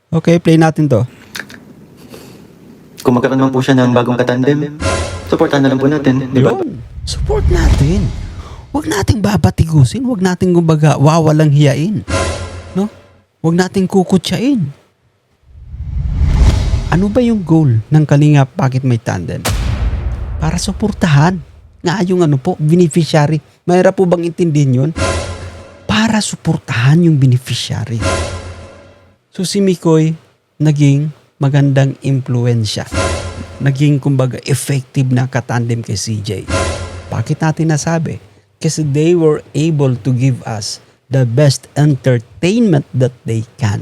Okay, play natin to. Kung magkaroon naman po siya ng bagong katandem, supportahan na lang po natin, di ba? Yun. Support natin. Huwag nating babatigusin. Huwag nating kumbaga wawalang hiyain. No? Huwag nating kukutsain. Ano ba yung goal ng Kalingap bakit may tandem? Para suportahan. Nga yung beneficiary. Mahirap po bang intindihin yun? Para suportahan yung beneficiary. So si Mikoy, naging magandang impluensya. Naging kumbaga effective na katandem kay CJ. Bakit natin nasabi? Kasi they were able to give us the best entertainment that they can.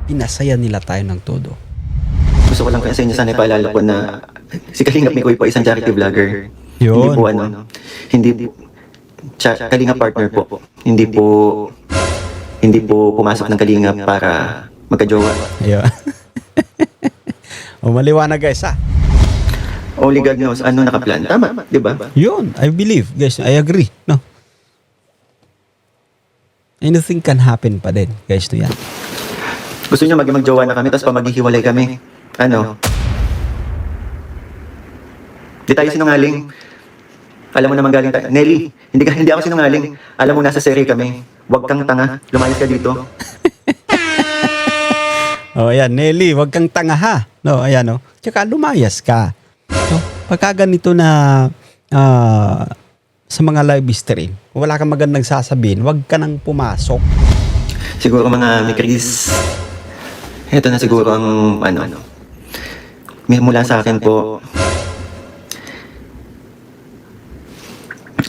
Pinasaya nila tayo ng todo. Gusto ko lang kaya sa inyo sana ipaalala po na si Kalingap Mikoy po isang charity vlogger. Yun. Kalingap partner po. Hindi po pumasok ng Kalingap para magka-jowa. Ayun. O maliwanag guys ha. Only God knows ano nakaplan. Tama, di ba? Yun, I believe guys. I agree. No? Anything can happen pa din guys to yan. Gusto niyo mag-jowa na kami tapos pa maghihiwalay kami. Ano? Di tayo sinungaling. Alam mo naman galing tayo. Nelly, hindi ako sinungaling. Alam mo nasa seri kami. Huwag kang tanga. Lumayas ka dito. Oh, ayan, Nelly, wag kang tanga ha. No, ayan, no. Tsaka lumayas ka. No? Pagka ganito na sa mga live stream, kung wala kang magandang sasabihin, wag ka nang pumasok. Siguro mga Mikris, ito na siguro ang mula sa akin po.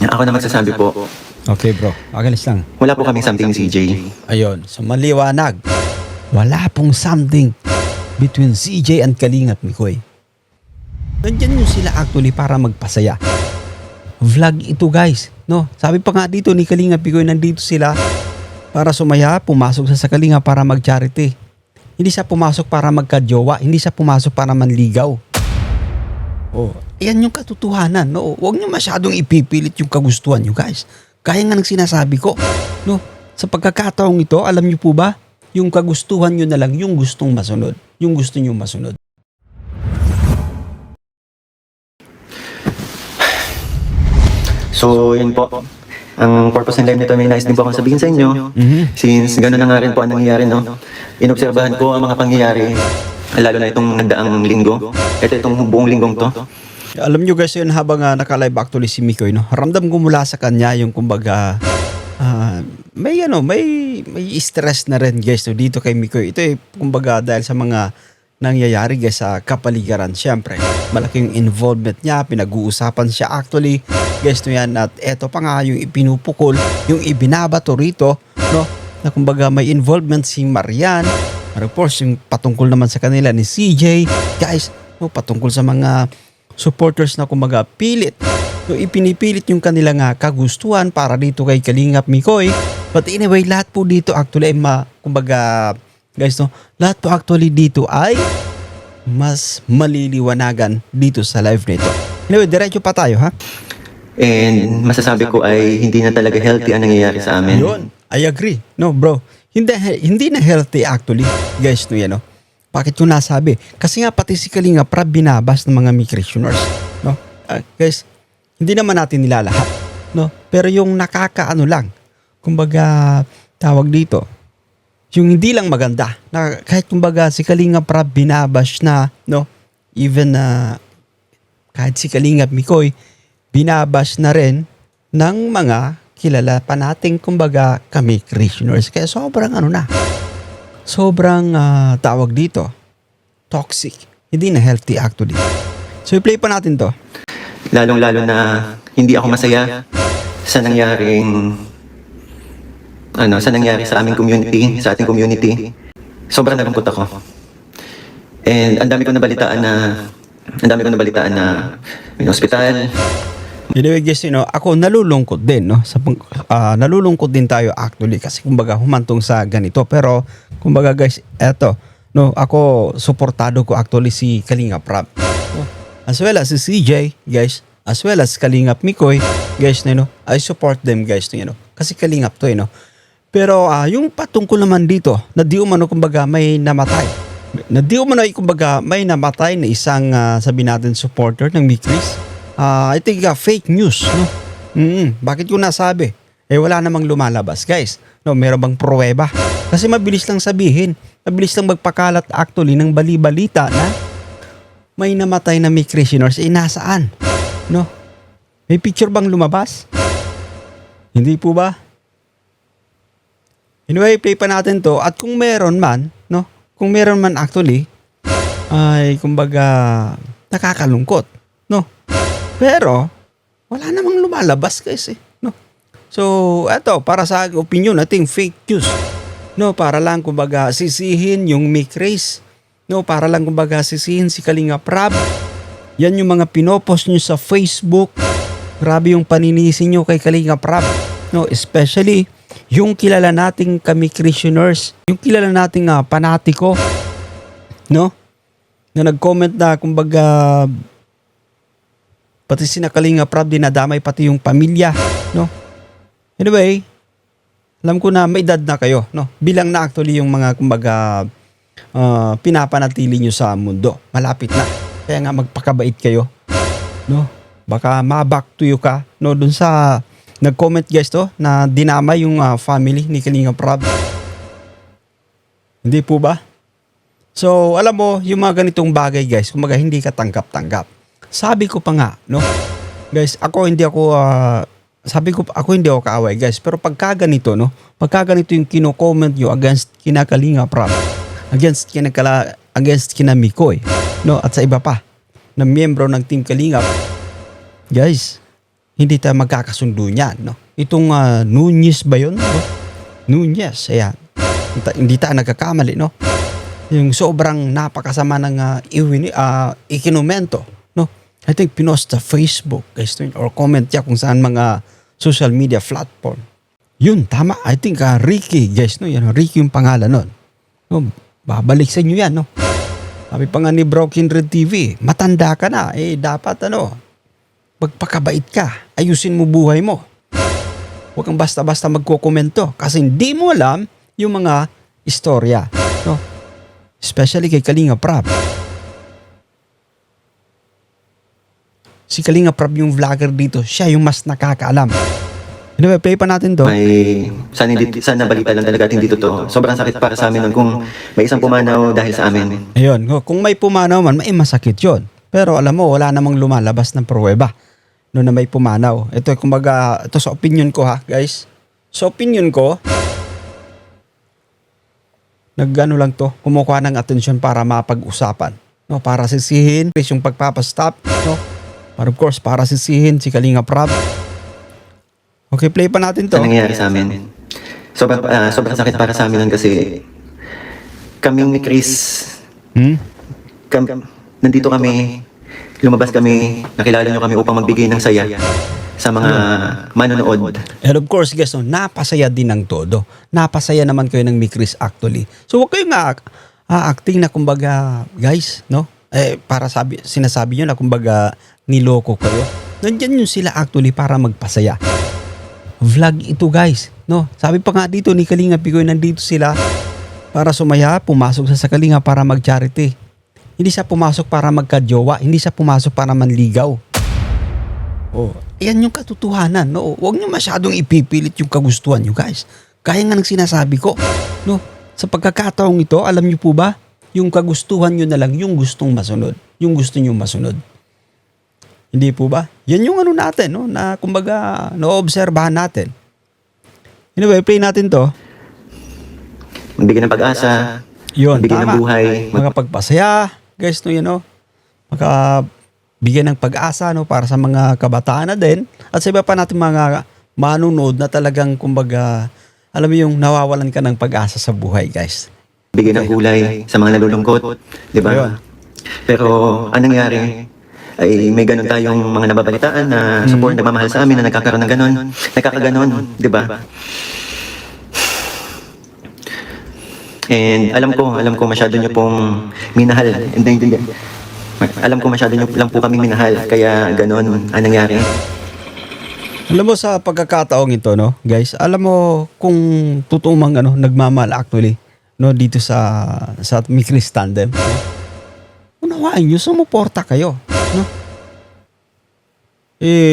Ako na magsasabi po. Okay, bro. Agalis lang. Wala po kaming something CJ. Ayun, so maliwanag. Wala pong something between CJ and Kalingap Mikoy. Nandyan yung sila actually para magpasaya. Vlog ito guys. No? Sabi pa nga dito ni Kalingap Mikoy, nandito sila para sumaya, pumasok sa Kalingap para mag-charity. Hindi siya pumasok para magka-jowa. Hindi siya pumasok para manligaw. Oh, ayan yung katotohanan. No? Huwag nyo masyadong ipipilit yung kagustuhan nyo guys. Kaya nga nang sinasabi ko. No? Sa pagkakataong ito, alam nyo po ba? Yung kagustuhan nyo na lang yung gustong masunod. Yung gusto nyo masunod. So, yun po. Ang purpose ng live nito, may nais din po akong sabihin sa inyo. Since gano'n na nga rin po ang nangyayari, no? Inobserbahan ko ang mga pangyayari, lalo na itong nagdaang linggo. Itong buong linggong to. Alam nyo guys, yun habang naka-live actually si Mikoy, no? Ramdam ko mula sa kanya yung kumbaga may stress na rin guys no, dito kay Mikoy. Ito kumbaga dahil sa mga nangyayari guys sa kapaligiran. Siyempre, malaking involvement niya, pinag-uusapan siya actually guys no yan, at eto pa nga yung ipinupukol, yung ibinabato rito, no? Na kumbaga may involvement si Marian, reports yung patungkol naman sa kanila ni CJ guys, no? Patungkol sa mga supporters na kumbaga pilit. So, ipinipilit yung kanilang kagustuhan para dito kay Kalingap Mikoy. But anyway, lahat po dito actually ay kumbaga, guys, no, lahat po actually dito ay mas maliliwanagan dito sa live nito. Anyway, diretso pa tayo, ha? And masasabi ko ay hindi na talaga healthy ang nangyayari sa amin. Yun, I agree. No, bro. Hindi na healthy actually, guys, no yan, no? Bakit ko nasabi? Kasi nga pati si Kalingap Rab binabas ng mga Mikrisyoners, no? Guys, hindi naman natin nilalahat, no? Pero yung nakakaano lang, kumbaga tawag dito, yung hindi lang maganda, na kahit kumbaga si Kalingap Rab binabash na, no? Even kahit si Kalingap Mikoy, binabash na rin ng mga kilala pa nating kumbaga kami Christianers. Kaya sobrang sobrang tawag dito, toxic. Hindi na healthy actually. So i-play pa natin to. Lalong-lalo na hindi ako masaya sa nangyaring sa aming community, sa ating community. Sobrang nalungkot ako. And ang dami ko nabalitaan na may hospital. Anyway guys, ako nalulungkot din, no? Nalulungkot din tayo actually kasi kumbaga humantong sa ganito. Pero kumbaga guys, eto, no, ako suportado ko actually si Kalingap Rab. No? As well as si CJ, guys, as well as Kalingap Mikoy, guys, no, I support them guys, no? Kasi Kalingap to, no? Pero yung patungkol naman dito, na di umano kumbaga may namatay. Na di umano kumbaga may namatay na isang sabi natin supporter ng Mikris. I think fake news, no? Bakit ko nasabi? Wala namang lumalabas, guys. No, meron bang pruweba? Kasi mabilis lang sabihin, mabilis lang magpakalat actually ng bali-balita na may namatay na Mikrisioners. Nasaan? No? May picture bang lumabas? Hindi po ba? Anyway, play pa natin to. At kung meron man, no? Kung meron man actually, ay kumbaga nakakalungkot, no? Pero wala namang lumalabas guys no? So, eto, para sa opinion, nating fake news. No, para lang kumbaga sisihin yung Mikris. No, para lang kumbaga sisihin si Kalinga Prab. Yan yung mga pinopost nyo sa Facebook. Grabe yung paninisi nyo kay Kalinga Prab. No, especially yung kilala nating Mikrisioners, yung kilala nating panatiko, no? Na nag-comment na kumbaga pati sina Kalinga Prab dinadamay pati yung pamilya, no? Anyway, alam ko na may edad na kayo, no? Bilang na actually yung mga kumbaga pinapanatili nyo sa mundo. Malapit na. Kaya nga magpakabait kayo, no? Baka ma-back to you ka, no? Dun sa nag-comment guys to na dinamay yung family ni Kalinga Prab. Hindi po ba? So, alam mo, yung mga ganitong bagay guys, kumbaga hindi ka tanggap-tanggap. Sabi ko pa nga, no? Guys, ako hindi ako kaaway guys. Pero pagka ganito, no? Pagka ganito yung kino-comment nyo against kina Kalinga Prab, against kina Mikoy, no? At sa iba pa, na miyembro ng Team Kalingap, guys, hindi tayo magkakasundo niyan, no? Itong Nunez ba yun? No? Nunez, ayan. Hindi tayo nagkakamali, no? Yung sobrang napakasama ng ikinumento, no? I think pinost sa Facebook, guys, or comment niya kung saan mga social media platform. Yun, tama. I think Ricky, guys, no? Yan, Ricky yung pangalan nun. No? Babalik sa inyo yan, no? Sabi pa nga ni Broken Red TV, matanda ka na, dapat magpakabait ka. Ayusin mo buhay mo. Huwag kang basta-basta magkokomento kasi hindi mo alam yung mga istorya, no? Especially kay Kalinga Prab. Si Kalinga Prab yung vlogger dito, siya yung mas nakakaalam. Anyway, play pa natin to. Sana balita lang talaga at hindi totoo. Sobrang sakit para sa amin nun kung may isang pumanaw dahil sa amin. Ayun, kung may pumanaw man, may masakit yun. Pero alam mo, wala namang lumalabas ng pruweba no na may pumanaw. Ito kumbaga, ito sa opinion ko ha, guys. Sa opinion ko, nagano lang to, kumukuha ng atensyon para mapag-usapan. No, para sisihin yung pagpapastop, no? Para of course, para sisihin si Kalinga Prab. Okay, play pa natin to. Ano nangyayari sa amin? Sobrang sakit para sa amin nun kasi kaming ni Chris, nandito kami, lumabas kami, nakilala nyo kami upang magbigay ng saya sa mga manonood. And of course, guys, napasaya din ng todo. Napasaya naman kayo ng Mikris actually. So, huwag kayong acting na kumbaga, guys, no? Para sinasabi nyo na kumbaga niloko kayo. Nandyan yun sila actually para magpasaya. Vlog ito, guys, no? Sabi pa nga dito ni Kalinga Picoy, nandito sila para sumaya, pumasok sa Kalinga para mag-charity. Hindi siya pumasok para magka-jowa, hindi siya pumasok para manligaw. Oh, ayan yung katotohanan, no? Huwag niyo masyadong ipipilit yung kagustuhan niyo, guys. Kaya nga ng sinasabi ko, no? Sa pagkakataong ito, alam niyo po ba, yung kagustuhan niyo na lang yung gustong masunod, yung gusto niyo masunod. Hindi po ba? Yan yung natin, no? Na kumbaga, naobserbahan natin. Anyway, play natin to. Magbigay ng pag-asa, Yun, magbigay ng tama. buhay, Magpagpasaya, guys, no, yun, no? Bigyan ng pag-asa, no, para sa mga kabataan na din at sa iba pa natin mga manunod na talagang kumbaga alam mo yung nawawalan ka ng pag-asa sa buhay, guys. bigay ng gulay sa mga nalulungkot, di ba? Ayun. Pero anong nangyari? Ay may ganun tayong mga nababalitaan na support, nagmamahal sa amin na nagkakaroon ng ganun, nakakaganon, di ba? And alam ko masyado nyo pong minahal. Hindi. Alam ko masyado nyo lang po kami minahal, kaya ganun ang nangyari. Alam mo sa pagkakataong ito, no, guys, alam mo kung totoo mang nagmamahal actually, no, dito sa Mikris Tandem, no? Unawain nyo, sumuporta kayo, no?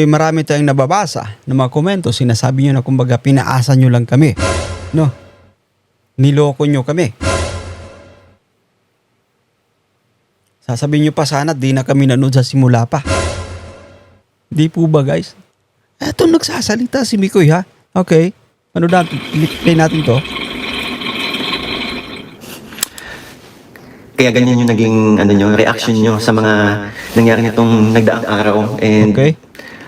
Marami tayong nababasa ng mga komento, sinasabi nyo na kumbaga pinaasa nyo lang kami, no? Niloko nyo kami. Sasabihin nyo pa sana di na kami nanood sa simula pa. Di po ba, guys? Eto nagsasalita si Mikoy, ha? Okay. Ano natin? Play natin to. Kaya ganyan yung naging reaction nyo sa mga nangyari nitong nagdaang araw. And Okay.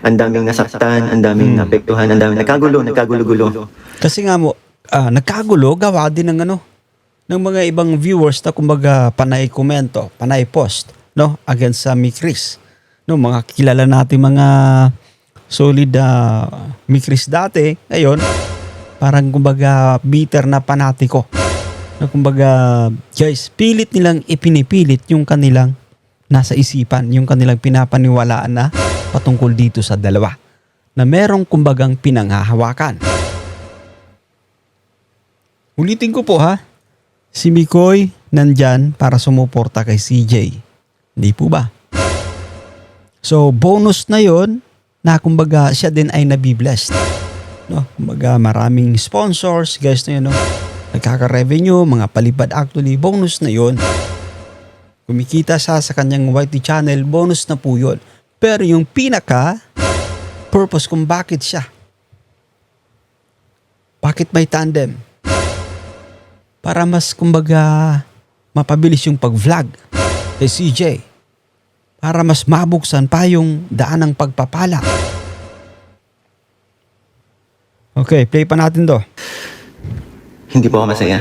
ang daming nasaktan, ang daming naapektuhan, ang daming nagkagulo-gulo. Kasi nga mo, nagkagulo, gawa din ng ng mga ibang viewers na kumbaga panay komento, panay post, no, against sa Mikris. No, mga kilala natin mga solid Mikris dati, ngayon parang kumbaga bitter na panatiko. Na kumbaga, guys, pilit nilang ipinipilit yung kanilang nasa isipan, yung kanilang pinapaniwalaan na patungkol dito sa dalawa. Na merong kumbagang pinanghahawakan. Ulitin ko po, ha, si Mikoy nandyan para sumuporta kay CJ. Hindi po ba? So, bonus na yon na kumbaga siya din ay nabiblessed. No? Kumbaga maraming sponsors, guys na yun, no? Nagkaka-revenue, mga palipad actually, bonus na yon. Kumikita siya sa kanyang YT channel, bonus na po yun. Pero yung pinaka purpose kung bakit siya, bakit may tandem, para mas kumbaga mapabilis yung pag-vlog kay CJ, para mas mabuksan pa yung daan ng pagpapala. Okay, play pa natin to. Hindi po ako masaya.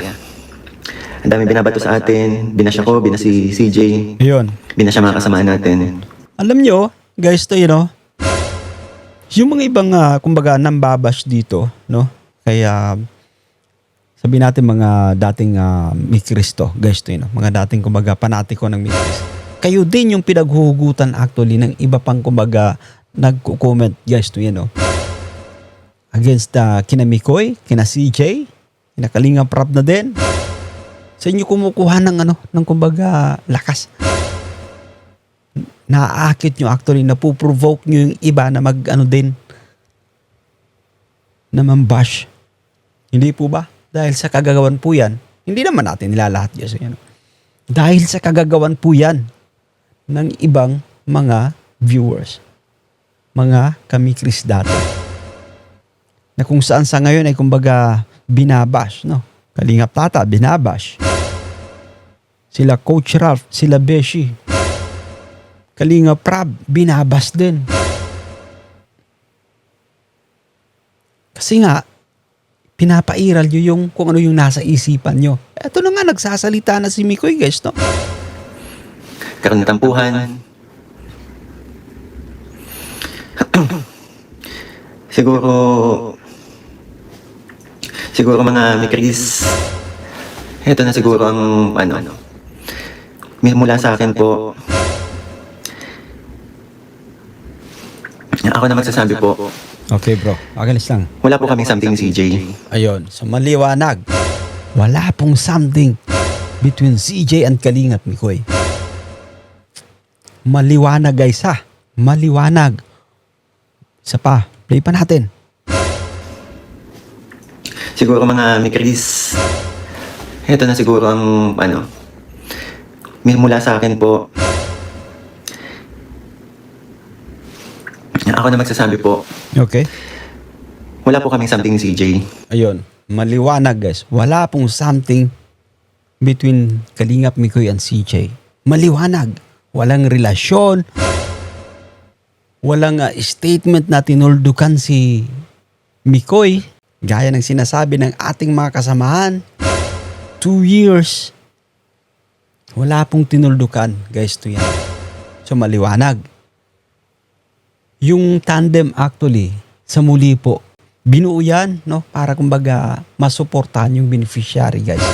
Ang dami binabato sa atin, binasya ko, binasi CJ, Yun. binasya mga kasamaan natin. Alam nyo, guys, to, yung mga ibang, kumbaga, nambabash dito, no? Kaya, sabihin natin mga dating Mikris to, guys, to, mga dating, kumbaga, panatiko ng Mikris. Kayo din yung pinaghuhugutan actually ng iba pang, kumbaga, nagko-comment, guys, to, against kina Mikoy, kina CJ, kina Kalinga Prab na din. Sa inyo kumukuha ng kumbaga, lakas. Naaakit nyo actually, napuprovoke nyo yung iba na din, na mambash. Hindi po ba? Dahil sa kagagawan po yan, hindi naman natin nilalahat yan. Dahil sa kagagawan po yan ng ibang mga viewers, mga kamikris dati, na kung saan sa ngayon ay kumbaga binabash, no? Kalingap Tata, binabash. Sila Coach Ralph, sila Beshi, Kalinga Prab, binabas din. Kasi nga, pinapairal nyo yung kung ano yung nasa isipan nyo. Eto na nga, nagsasalita na si Mikoy, guys, no? Karoon na tampuhan. Siguro mga Mikris, ito na siguro ang mula sa akin po. Ako na magsasabi po. Okay, bro. Agalis lang. Wala po kaming something CJ. Ayun. So, maliwanag. Wala pong something between CJ and Kalinga at Mikoy. Maliwanag, guys, ha? Maliwanag. Isa pa. Play pa natin. Siguro mga Mikris, ito na siguro ang mula sa akin po. Ako na magsasabi po. Okay. Wala po kaming something CJ. Ayun. Maliwanag, guys. Wala pong something between Kalingap, Mikoy and CJ. Maliwanag. Walang relasyon. Walang statement na tinuldukan si Mikoy. Gaya ng sinasabi ng ating mga kasamahan. 2 years. Wala pong tinuldukan, guys, to yan. So, maliwanag. Yung tandem actually, sa muli po, binuo yan, no? Para kumbaga, masuportahan yung beneficiary, guys.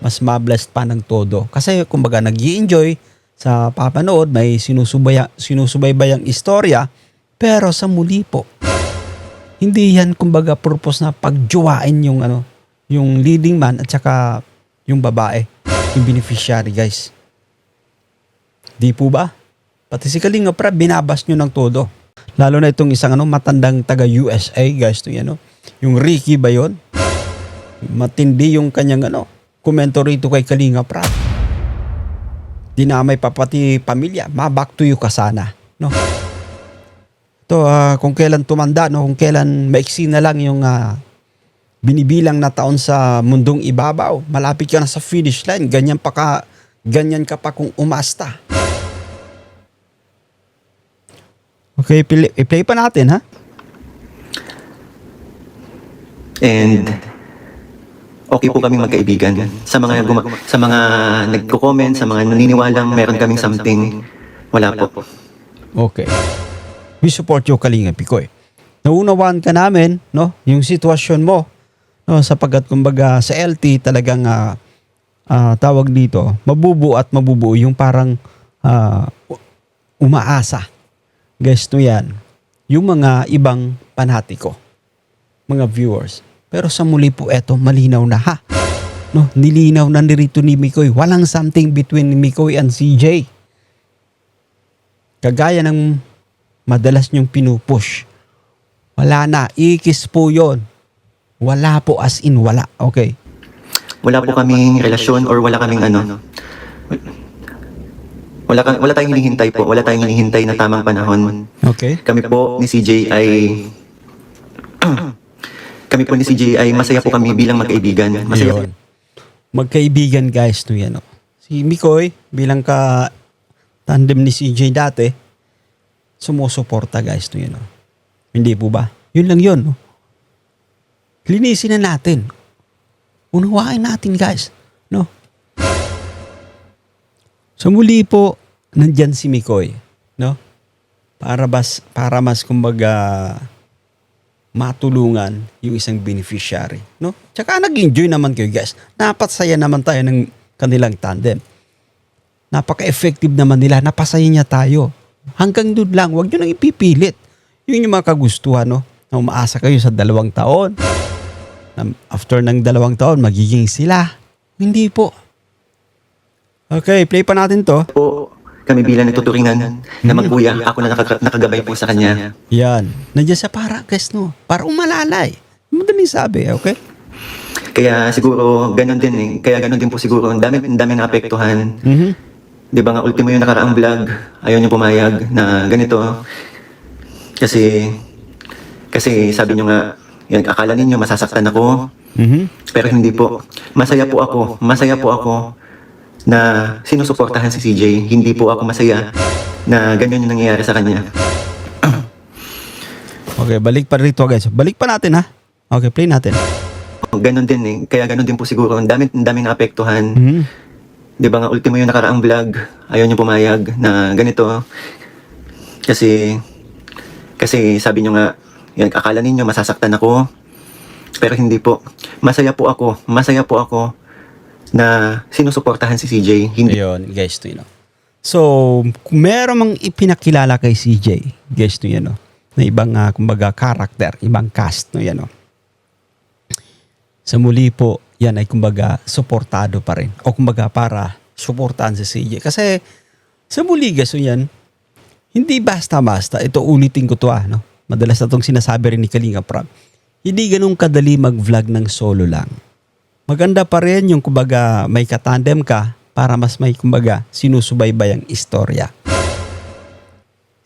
Mas mablessed pa ng todo. Kasi kumbaga, nag-i-enjoy sa papanood, may sinusubaybayang istorya, pero sa muli po, Hindi yan kumbaga purpose na pagjuwain yung yung leading man at saka yung babae, yung beneficiary, guys. Di po ba? Pati si Kalinga Prab, binabas nyo ng todo. Lalo na itong isang matandang taga USA, guys, yung Ricky ba yun? Matindi yung kanyang komento rito kay Kalinga Prab. Dinamay pa pati pamilya, back to you ka sana, no? Ito, kung kailan tumanda, no, kung kailan maiksi na lang yung binibilang na taon sa mundong ibabaw, malapit ka na sa finish line, ganyan ka pa kung umasta. Okay, i-play pa natin, ha? And okay po kaming magkaibigan. Sa mga nagko-comment, sa mga naniniwalang meron kaming something, wala po. Okay. We support you, Kalinga Pikoy. Naunawaan ka namin, no, yung sitwasyon mo, no, sapagkat kumbaga sa LT talagang tawag dito, mabubuo yung parang umaasa. Guys, no yan, yung mga ibang panatiko, mga viewers. Pero sa muli po eto, malinaw na ha. No, nilinaw na nirito ni Mikoy. Walang something between Mikoy and CJ. Kagaya ng madalas niyong pinupush. Wala na. Ikis po yun. Wala po as in wala. Okay. Wala po kaming relasyon or wala kaming wala tayong hinihintay po. Wala tayong hinihintay na tamang panahon. Okay. Kami po ni CJ ay masaya po kami bilang magkaibigan. Masaya Ayun. Magkaibigan, guys, no yan. Si Mikoy, bilang ka tandem ni CJ dati, sumusuporta, guys, no yan. Hindi po ba? Yun lang yun. No? Linisin na natin. Unawain natin, guys. No? So muli po, nandyan si Mikoy. No? Para mas kumbaga matulungan yung isang beneficiary, no? Tsaka nag-enjoy naman kayo, guys. Napasaya naman tayo ng kanilang tandem. Napaka-effective naman nila. Napasaya niya tayo. Hanggang doon lang, huwag nyo nang ipipilit. Yun yung mga kagustuhan, no? Na umaasa kayo sa 2 taon. After ng 2 taon, magiging sila. Hindi po. Okay, play pa natin to. po kami bilang natuturingan na magkuya. Ako na nakagabay po sa kanya. Yan. Nandiyan sa para, guys, no? Para umalalay. Madaling sabi, okay? Kaya siguro ganun din eh. Kaya ganun din po siguro. Ang dami na apektuhan. Di ba nga ultimo yung nakaraang vlog, ayaw niyo pumayag na ganito. Kasi sabi niyo nga, yan, akala ninyo masasaktan ako. Pero hindi po. Masaya po ako na sinusuportahan si CJ. Hindi po ako masaya na ganyan yung nangyayari sa kanya. Okay, balik pa rito, guys. Balik pa natin, ha? Okay, play natin. Ganon din eh. Kaya ganon din po siguro. Ang dami na apektuhan. Di ba nga ultimo yung nakaraang vlog, ayaw niyo pumayag na ganito. Kasi sabi niyo nga, yan, akala ninyo masasaktan ako. Pero hindi po. Masaya po ako na sinusuportahan si CJ. Hindi. Ayun, guys, to So, kung meron mang ipinakilala kay CJ, guys, to na ibang, kumbaga, character, ibang cast, no, yan, no. Sa muli po, yan ay, kumbaga, suportado pa rin. O, kumbaga, para suportahan si CJ. Kasi, sa muli, guys, so yan, hindi basta-basta, ito ulitin ko to, no. Madalas na itong sinasabi rin ni Kalinga Prab. Hindi ganun kadali mag-vlog ng solo lang. Maganda pa rin yung kumbaga may katandem ka para mas may kumbaga sinusubaybayang istorya.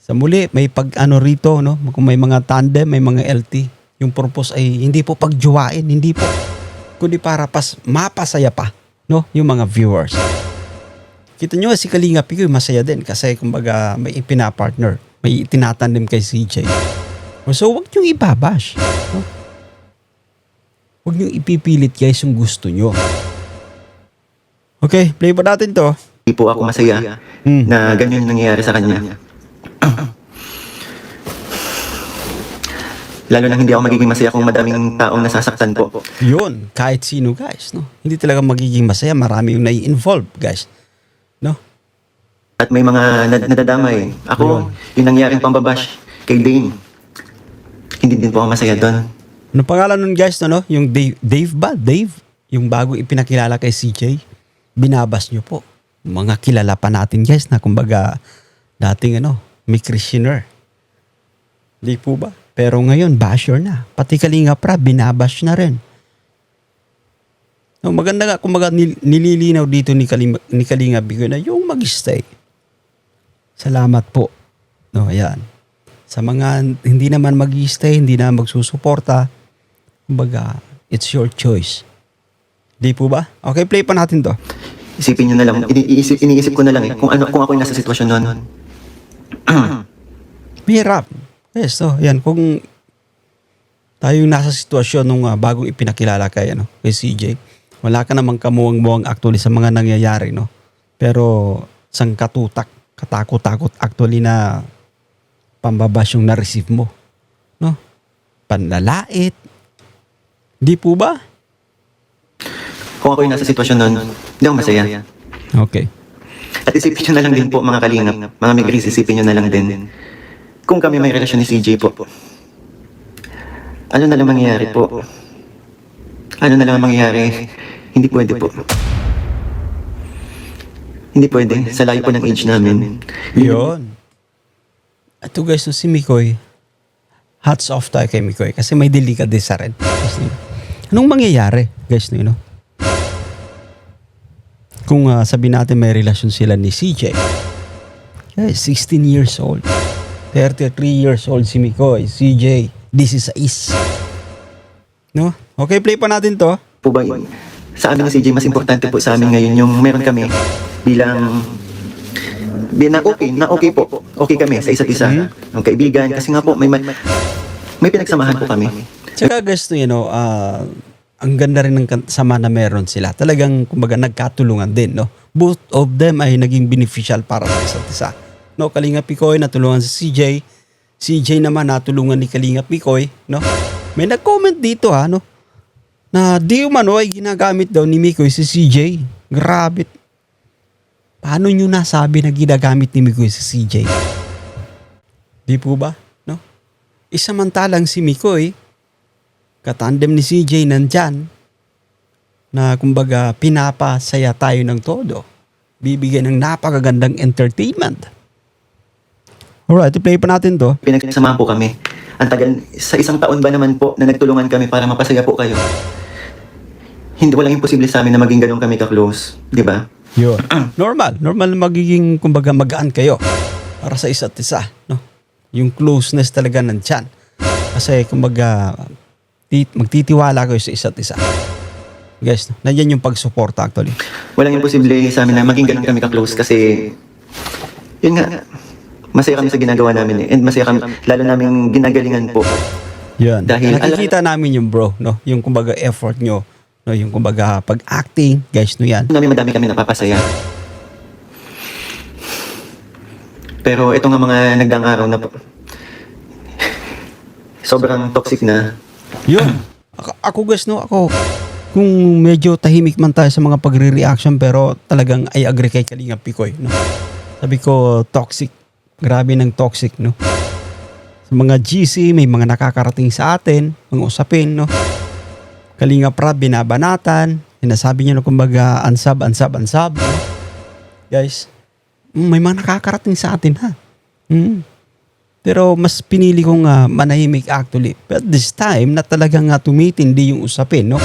Sa muli, may rito, no? Kung may mga tandem, may mga LT, yung purpose ay hindi po pagjuwain, hindi po. Kundi para mapasaya pa, no? Yung mga viewers. Kita nyo, si Kalinga Pikoy masaya din kasi kumbaga may ipinapartner, may tinatandem kay CJ. So, huwag niyong ibabash, no? Huwag niyong ipipilit, guys, yung gusto niyo. Okay, play pa natin to. Hindi po ako masaya na ganyan yung nangyayari sa kanya. Lalo na hindi ako magiging masaya kung madaming taong nasasaktan po. Yun, kahit sino, guys, no? Hindi talaga magiging masaya. Marami yung nai-involve, guys. No? At may mga nadadamay. Ako, yung nangyaring pambabash kay Dane. hindi din po ako masaya doon. Ano pangalan nun guys, no? Yung Dave ba? Dave? Yung bagong ipinakilala kay CJ? Binabas nyo po. Mga kilala pa natin guys na kumbaga dating may Christianer. Di po ba? Pero ngayon, basher na. Pati Kalinga Prab, binabash na rin. No, maganda nga, kumbaga nililinaw dito ni Kalinga Bigoy na yung mag-stay. Salamat po. No, ayan. Sa mga hindi naman mag-stay, hindi na magsusuporta, kumbaga, it's your choice. Di po ba? Okay, play pa natin to. Isipin nyo na lang, iniisip ko na lang kung ako yung nasa sitwasyon noon. Mahirap. Yes, so, yan. Kung tayo yung nasa sitwasyon nung bagong ipinakilala kay CJ, wala ka namang kamuwang-muwang actually sa mga nangyayari, no? Pero, sang katakot-takot actually na pambabas yung na-receive mo, no? Panlalait. Di po ba? Kung ako yung nasa sitwasyon noon, hindi ako masaya. Okay. At isipin nyo na lang din po mga kalingap, mga migris, isipin nyo na lang din. Kung kami may relasyon ni CJ po, ano na lang mangyayari po? Ano na lang mangyayari? Hindi pwede po. Hindi pwede. Sa layo po ng age namin. Yun. At to guys, si Mikoy, hats off tayo kay Mikoy kasi may delikadesa rin. Anong mangyayari, guys, kung sabi natin may relasyon sila ni CJ. Guys, 16 years old. 33 years old si Mikoy. CJ, this is a is. No? Okay, play pa natin to. Po ba, sa amin ni CJ, mas importante po sa amin ngayon yung meron kami bilang okay po. Okay kami sa isa't isa. Ang kaibigan. Kasi nga po, may pinagsamahan po kami. Tsaka guys, ang ganda rin ng sama na meron sila. Talagang, kumbaga, nagkatulungan din, no? Both of them ay naging beneficial para sa isa't isa. No, Kalinga Pikoy natulungan si CJ. CJ naman natulungan ni Kalinga Pikoy, no? May nag-comment dito, no? Na di umano ay ginagamit daw ni Mikoy si CJ. Grabe. Paano nyo nasabi na ginagamit ni Mikoy si CJ? Di po ba? No? Isamantalang si Mikoy, katandem ni CJ nandyan, na kumbaga pinapasaya tayo ng todo. Bibigyan ng napakagandang entertainment. Alright, i-play pa natin to. Pinagsamahan po kami. Ang tagal, sa isang taon ba naman po na nagtulungan kami para mapasaya po kayo? Hindi, walang imposible sa amin na maging ganun kami ka-close. Di ba? Yun. Normal magiging kumbaga magaan kayo para sa isa't isa, no? Yung closeness talaga nandyan. Kasi kumbaga magtitiwala kayo sa isa't isa. Guys, nandiyan yung pagsuporta actually. Walang imposible sa amin na maging ganun kami ka-close kasi yun nga, masaya kami sa ginagawa namin and masaya kami, lalo namin ginagalingan po. Yun. Dahil nakikita namin yung bro, no? Yung kumbaga effort nyo, no? Yung kumbaga pag-acting, guys, no yan. Madami kami napapasaya. Pero ito nga mga nagdaang araw na sobrang toxic na. Yun. Ako guys, no? Ako, kung medyo tahimik man tayo sa mga pagre-reaction pero talagang I agree kay Kalinga Pikoy, no? Sabi ko, toxic. Grabe ng toxic, no? Sa mga GC, may mga nakakarating sa atin, mga usapin, no? Kalinga Prab, binabanatan, sinasabi niya na kumbaga ansab, no? Guys, may mga nakakarating sa atin, ha? Pero mas pinili kong manahimik actually. But this time, na talagang tumitindi yung usapin, no?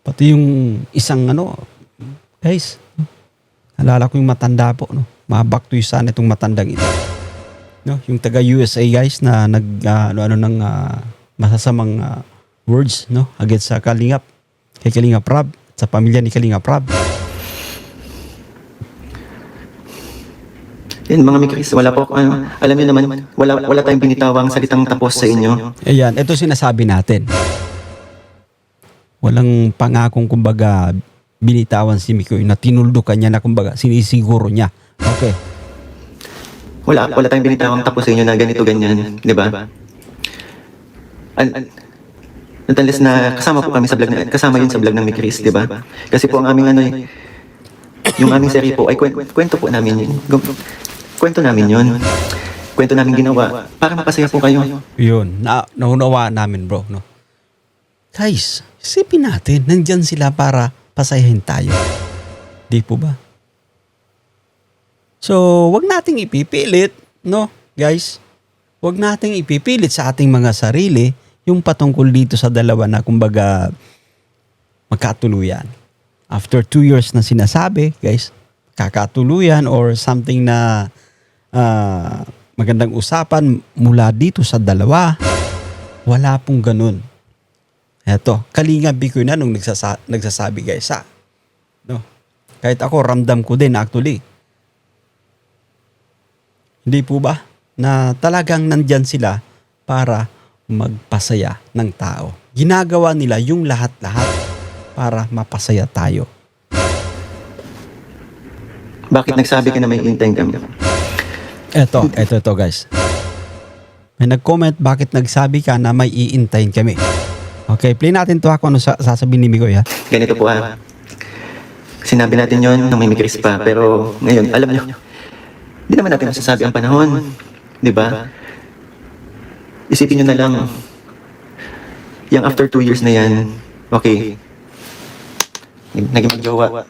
Pati yung isang guys, alala ko yung matanda po, no? Mabak to sana itong matandang ito. No? Yung taga USA guys na ng masasamang words, no? Against sa Kalingap, kay Kalinga Prab, sa pamilya ni Kalinga Prab. Yan mga mikris, wala po, alam niyo naman, wala tayong binitawang salitang tapos sa inyo. Ayan, ito sinasabi natin. Walang pangakong kumbaga binitawan si Mikoy na tinuldukan niya na kumbaga sinisiguro niya. Okay. Wala tayong binitawang tapos sa inyo na ganito ganyan, di ba? Natalis na kasama po kami sa vlog kasama yun sa vlog ng Mikris, di ba? Kasi po ang aming yung aming serye po ay kwento po namin yun. kwento namin yun. Kwento namin ginawa para mapasaya po kayo. Yun, naunawaan namin bro, no? Guys, isipin natin, nandyan sila para pasayahin tayo. Di po ba? So, wag nating ipipilit, no, guys? Wag nating ipipilit sa ating mga sarili yung patungkol dito sa dalawa na kumbaga magkatuluyan. After 2 years na sinasabi, guys, kakatuluyan or something na magandang usapan mula dito sa dalawa, wala pong ganun. Eto, Kalinga Bikoy na nung nagsasabi guys no? Kahit ako, ramdam ko din actually. Hindi po ba? Na talagang nandyan sila para magpasaya ng tao. Ginagawa nila yung lahat-lahat para mapasaya tayo. Bakit nagsabi ka na may intend kami? Eto guys. May nag-comment bakit nagsabi ka na may iintayin kami. Okay, play natin to kung ano sasabihin ni Mikoy ha. Ganito po ha. Sinabi natin yon nung may Chris pa, pero ngayon, alam nyo, di naman natin masasabi ang panahon. Di ba? Isipin nyo na lang, yung after 2 years na yan, okay, naging magjowa.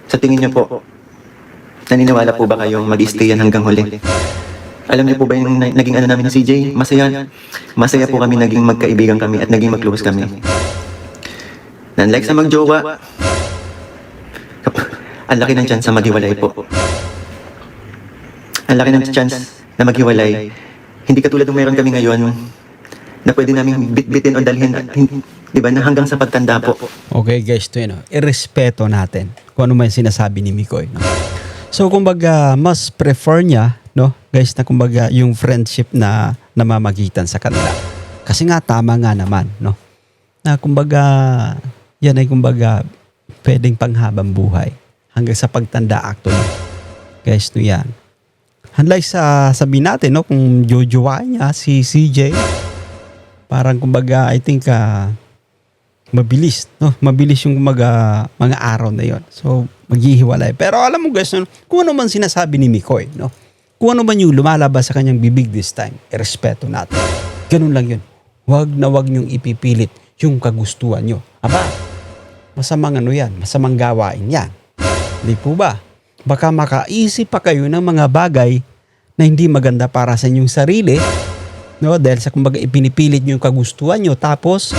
Sa tingin nyo po, naniniwala po ba kayong mag-stay yan hanggang huli? Alam niyo po ba yung naging ano namin ni CJ? Masaya po kami naging magkaibigan kami at naging mag-close kami. Unlike sa magjowa, ang laki ng chance na maghiwalay po. Ang laki ng chance na maghiwalay. Hindi katulad ng meron kami ngayon na pwede namin bitbitin o dalhin at di ba, na hanggang sa pagtanda po. Okay guys, to yun, no? Irespeto natin kung ano man sinasabi ni Mikoy. No? So kumbaga, mas prefer niya, no, guys, na kumbaga yung friendship na namamagitan sa kanila. Kasi nga tama nga naman, no. Na kumbaga yan ay kumbaga pwedeng panghabang buhay hanggang sa pagtanda actually. Guys, no yan. Unlike sa sabihin natin, no, kung jojowain niya si CJ, parang kumbaga I think mabilis, no? Mabilis yung mga araw na yon. So, maghihiwalay. Pero alam mo guys, no, kung ano man sinasabi ni Mikoy, no? Kung ano man yung lumalabas sa kanyang bibig this time, irespeto natin. Ganun lang yun. Wag na wag niyong ipipilit yung kagustuhan nyo. Aba, masamang ano yan, masamang gawain yan. Hindi po ba? Baka makaisip pa kayo ng mga bagay na hindi maganda para sa inyong sarili, no? Dahil sa kumbaga ipinipilit nyo yung kagustuhan nyo, tapos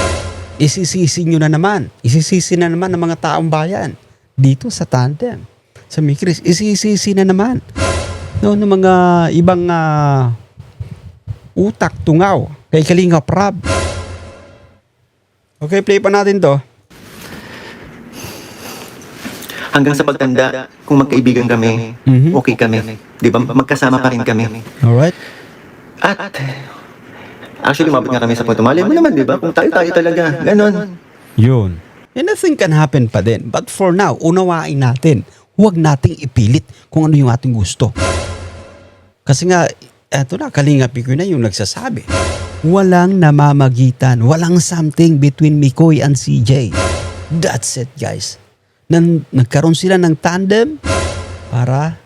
isisisi nyo na naman. Isisisi na naman ng mga taong bayan. Dito sa Tandem. Sa Mikris, isisisi na naman. No, ng mga ibang utak, tungaw. Kay Kalinga Prab. Okay, play pa natin to. Hanggang sa pagtanda, kung magkaibigan kami, okay kami. Di ba? Magkasama pa rin kami. Alright. At actually, mabot nga kami sa punto. Malay mo naman, di ba? Kung tayo talaga. Ganon. Yun. Anything can happen pa din. But for now, unawain natin. Huwag nating ipilit kung ano yung ating gusto. Kasi nga, eto na, Kalinga Bikoy na yung nagsasabi. Walang namamagitan. Walang something between Mikoy and CJ. That's it, guys. Nagkaroon sila ng tandem para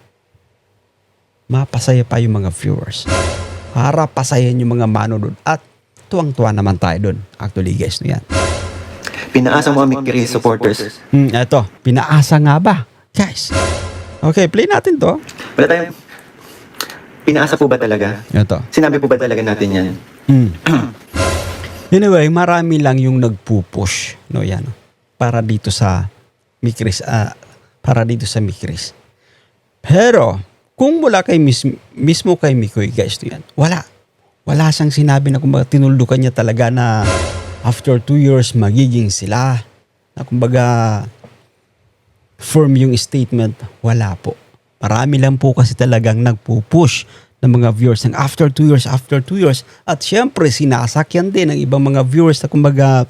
mapasaya pa yung mga viewers. Para pasayan yung mga manonood. At tuwang-tuwa naman tayo dun. Actually, guys, no yan. Pinaasa mo kami Chris supporters. Eto, pinaasa nga ba? Guys. Okay, play natin to. Wala tayong... Pinaasa po ba talaga? Eto. Sinabi po ba talaga natin yan? Anyway, marami lang yung nagpupush. No, yan. Para dito sa Mikris. Para dito sa Mikris. Pero, kung mula kay mismo kay Mikoy, guys, no yan. Wala siyang sinabi na kumbaga tinuldukan niya talaga na after 2 years magiging sila. Na kumbaga firm yung statement. Wala po. Marami lang po kasi talagang nagpupush ng mga viewers ng after 2 years. At syempre, sinasakyan din ng ibang mga viewers na kumbaga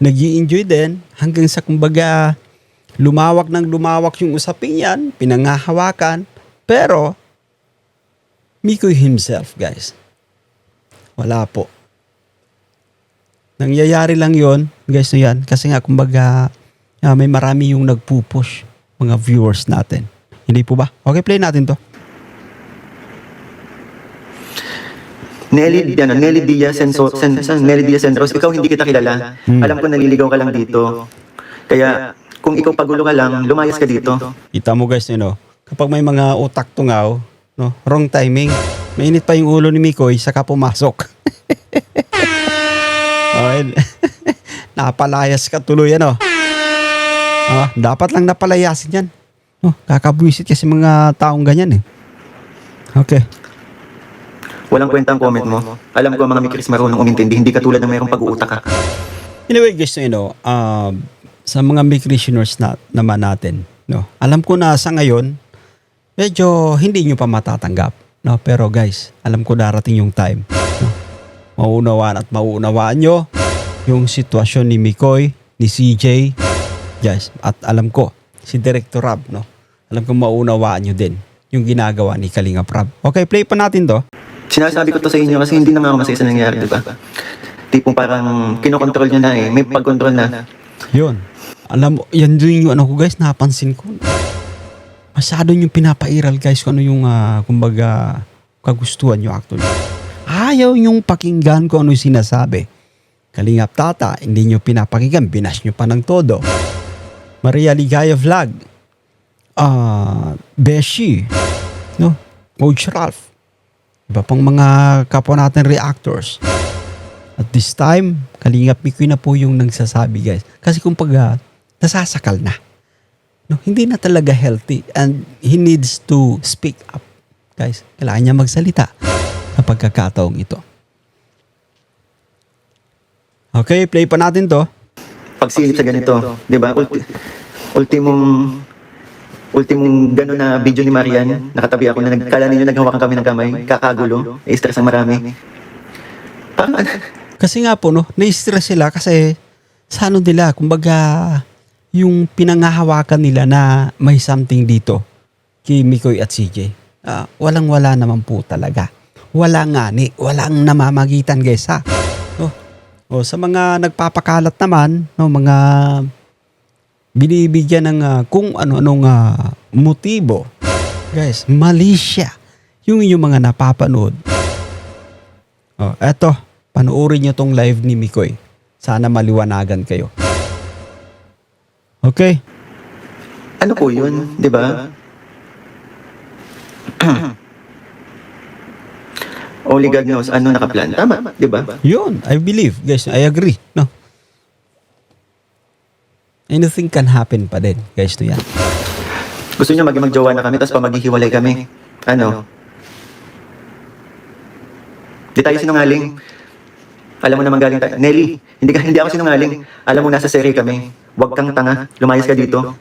nag-i-enjoy din hanggang sa kumbaga lumawak yung usapin yan, pinangahawakan. Pero, Mikoy himself, guys, wala po. Nangyayari lang yon, guys, na yan. Kasi nga, kumbaga, may marami yung nagpupush, mga viewers natin. Hindi po ba? Okay, play natin to. Nelly Diaz Nelly Diaz Senros, ikaw hindi kita kilala. Alam ko naliligaw ka lang dito. Kaya kung ikaw pagulo ka lang, lumayas ka dito. Kita mo guys, kapag may mga utak tungaw, no, wrong timing. Mainit pa yung ulo ni Mikoy, saka pumasok. Okay. Napalayas ka tuloy, dapat lang napalayasin yan. Kakabwisit kasi mga taong ganyan eh. Okay. Walang kwenta ang comment mo. Alam ko ang mga Mikris marunong umintindi, hindi katulad ng mayroong pag-uutak ka. Anyway guys, sa mga Mikrisioners naman natin, alam ko na sa ngayon, medyo hindi nyo pa matatanggap. Pero guys, alam ko darating yung time. Mauunawaan nyo yung sitwasyon ni Mikoy, ni CJ, guys. At alam ko, si Director Rob, alam ko mauunawaan nyo din yung ginagawa ni Kalingap Rob. Okay, play pa natin to. Sinasabi ko to sa inyo kasi hindi na nga ako masaya sa nangyari, di ba? Tipong parang kinokontrol nyo na eh. May pag-control na. Yun. Alam mo, yan din yung guys, napansin ko. Masyado yung pinapairal guys kung ano yung, kumbaga, kagustuhan nyo actually. Ayaw yung pakinggan kung ano yung sinasabi. Kalingap Tata, hindi nyo pinapakinggan, binash nyo pa ng todo. Maria Ligaya Vlog, Beshi, Coach Ralph, iba pang mga kapwa natin reactors. At this time, Kalingap Mikoy na po yung nagsasabi guys. Kasi kumbaga, nasasakal na. Hindi na talaga healthy and he needs to speak up. Guys, kailangan niya magsalita sa pagkakataong ito. Okay, play pa natin to. Pagsilip sa ganito, di ba? Ultimong gano'n na video ni Marian, nakatabi ako na kala ninyo naghawakan kami ng kamay, kakagulo, stress ang marami. Kasi nga po, na-stress sila kasi sa nila, kumbaga, yung pinangahawakan nila na may something dito kay Mikoy at CJ. Walang-wala naman po talaga. Walang namamagitan guys ha. Sa mga nagpapakalat naman, mga binibigyan ng kung ano-anong motibo. Guys, mali siya. Yung mga napapanood. Eto, panoorin nyo tong live ni Mikoy. Sana maliwanagan kayo. Okay. Ano po yun, di ba? Only God knows ano nakaplan. Tama, di ba? Yun, I believe. Guys, I agree. Anything can happen pa din. Guys, yan. Gusto nyo magjowa na kami, tapos pa maghihiwalay kami. Ano? Di tayo sinungaling. Alam mo naman galing tayo. Nelly, hindi ako sinungaling. Alam mo nasa serye kami. Huwag kang tanga. Lumayas ka dito.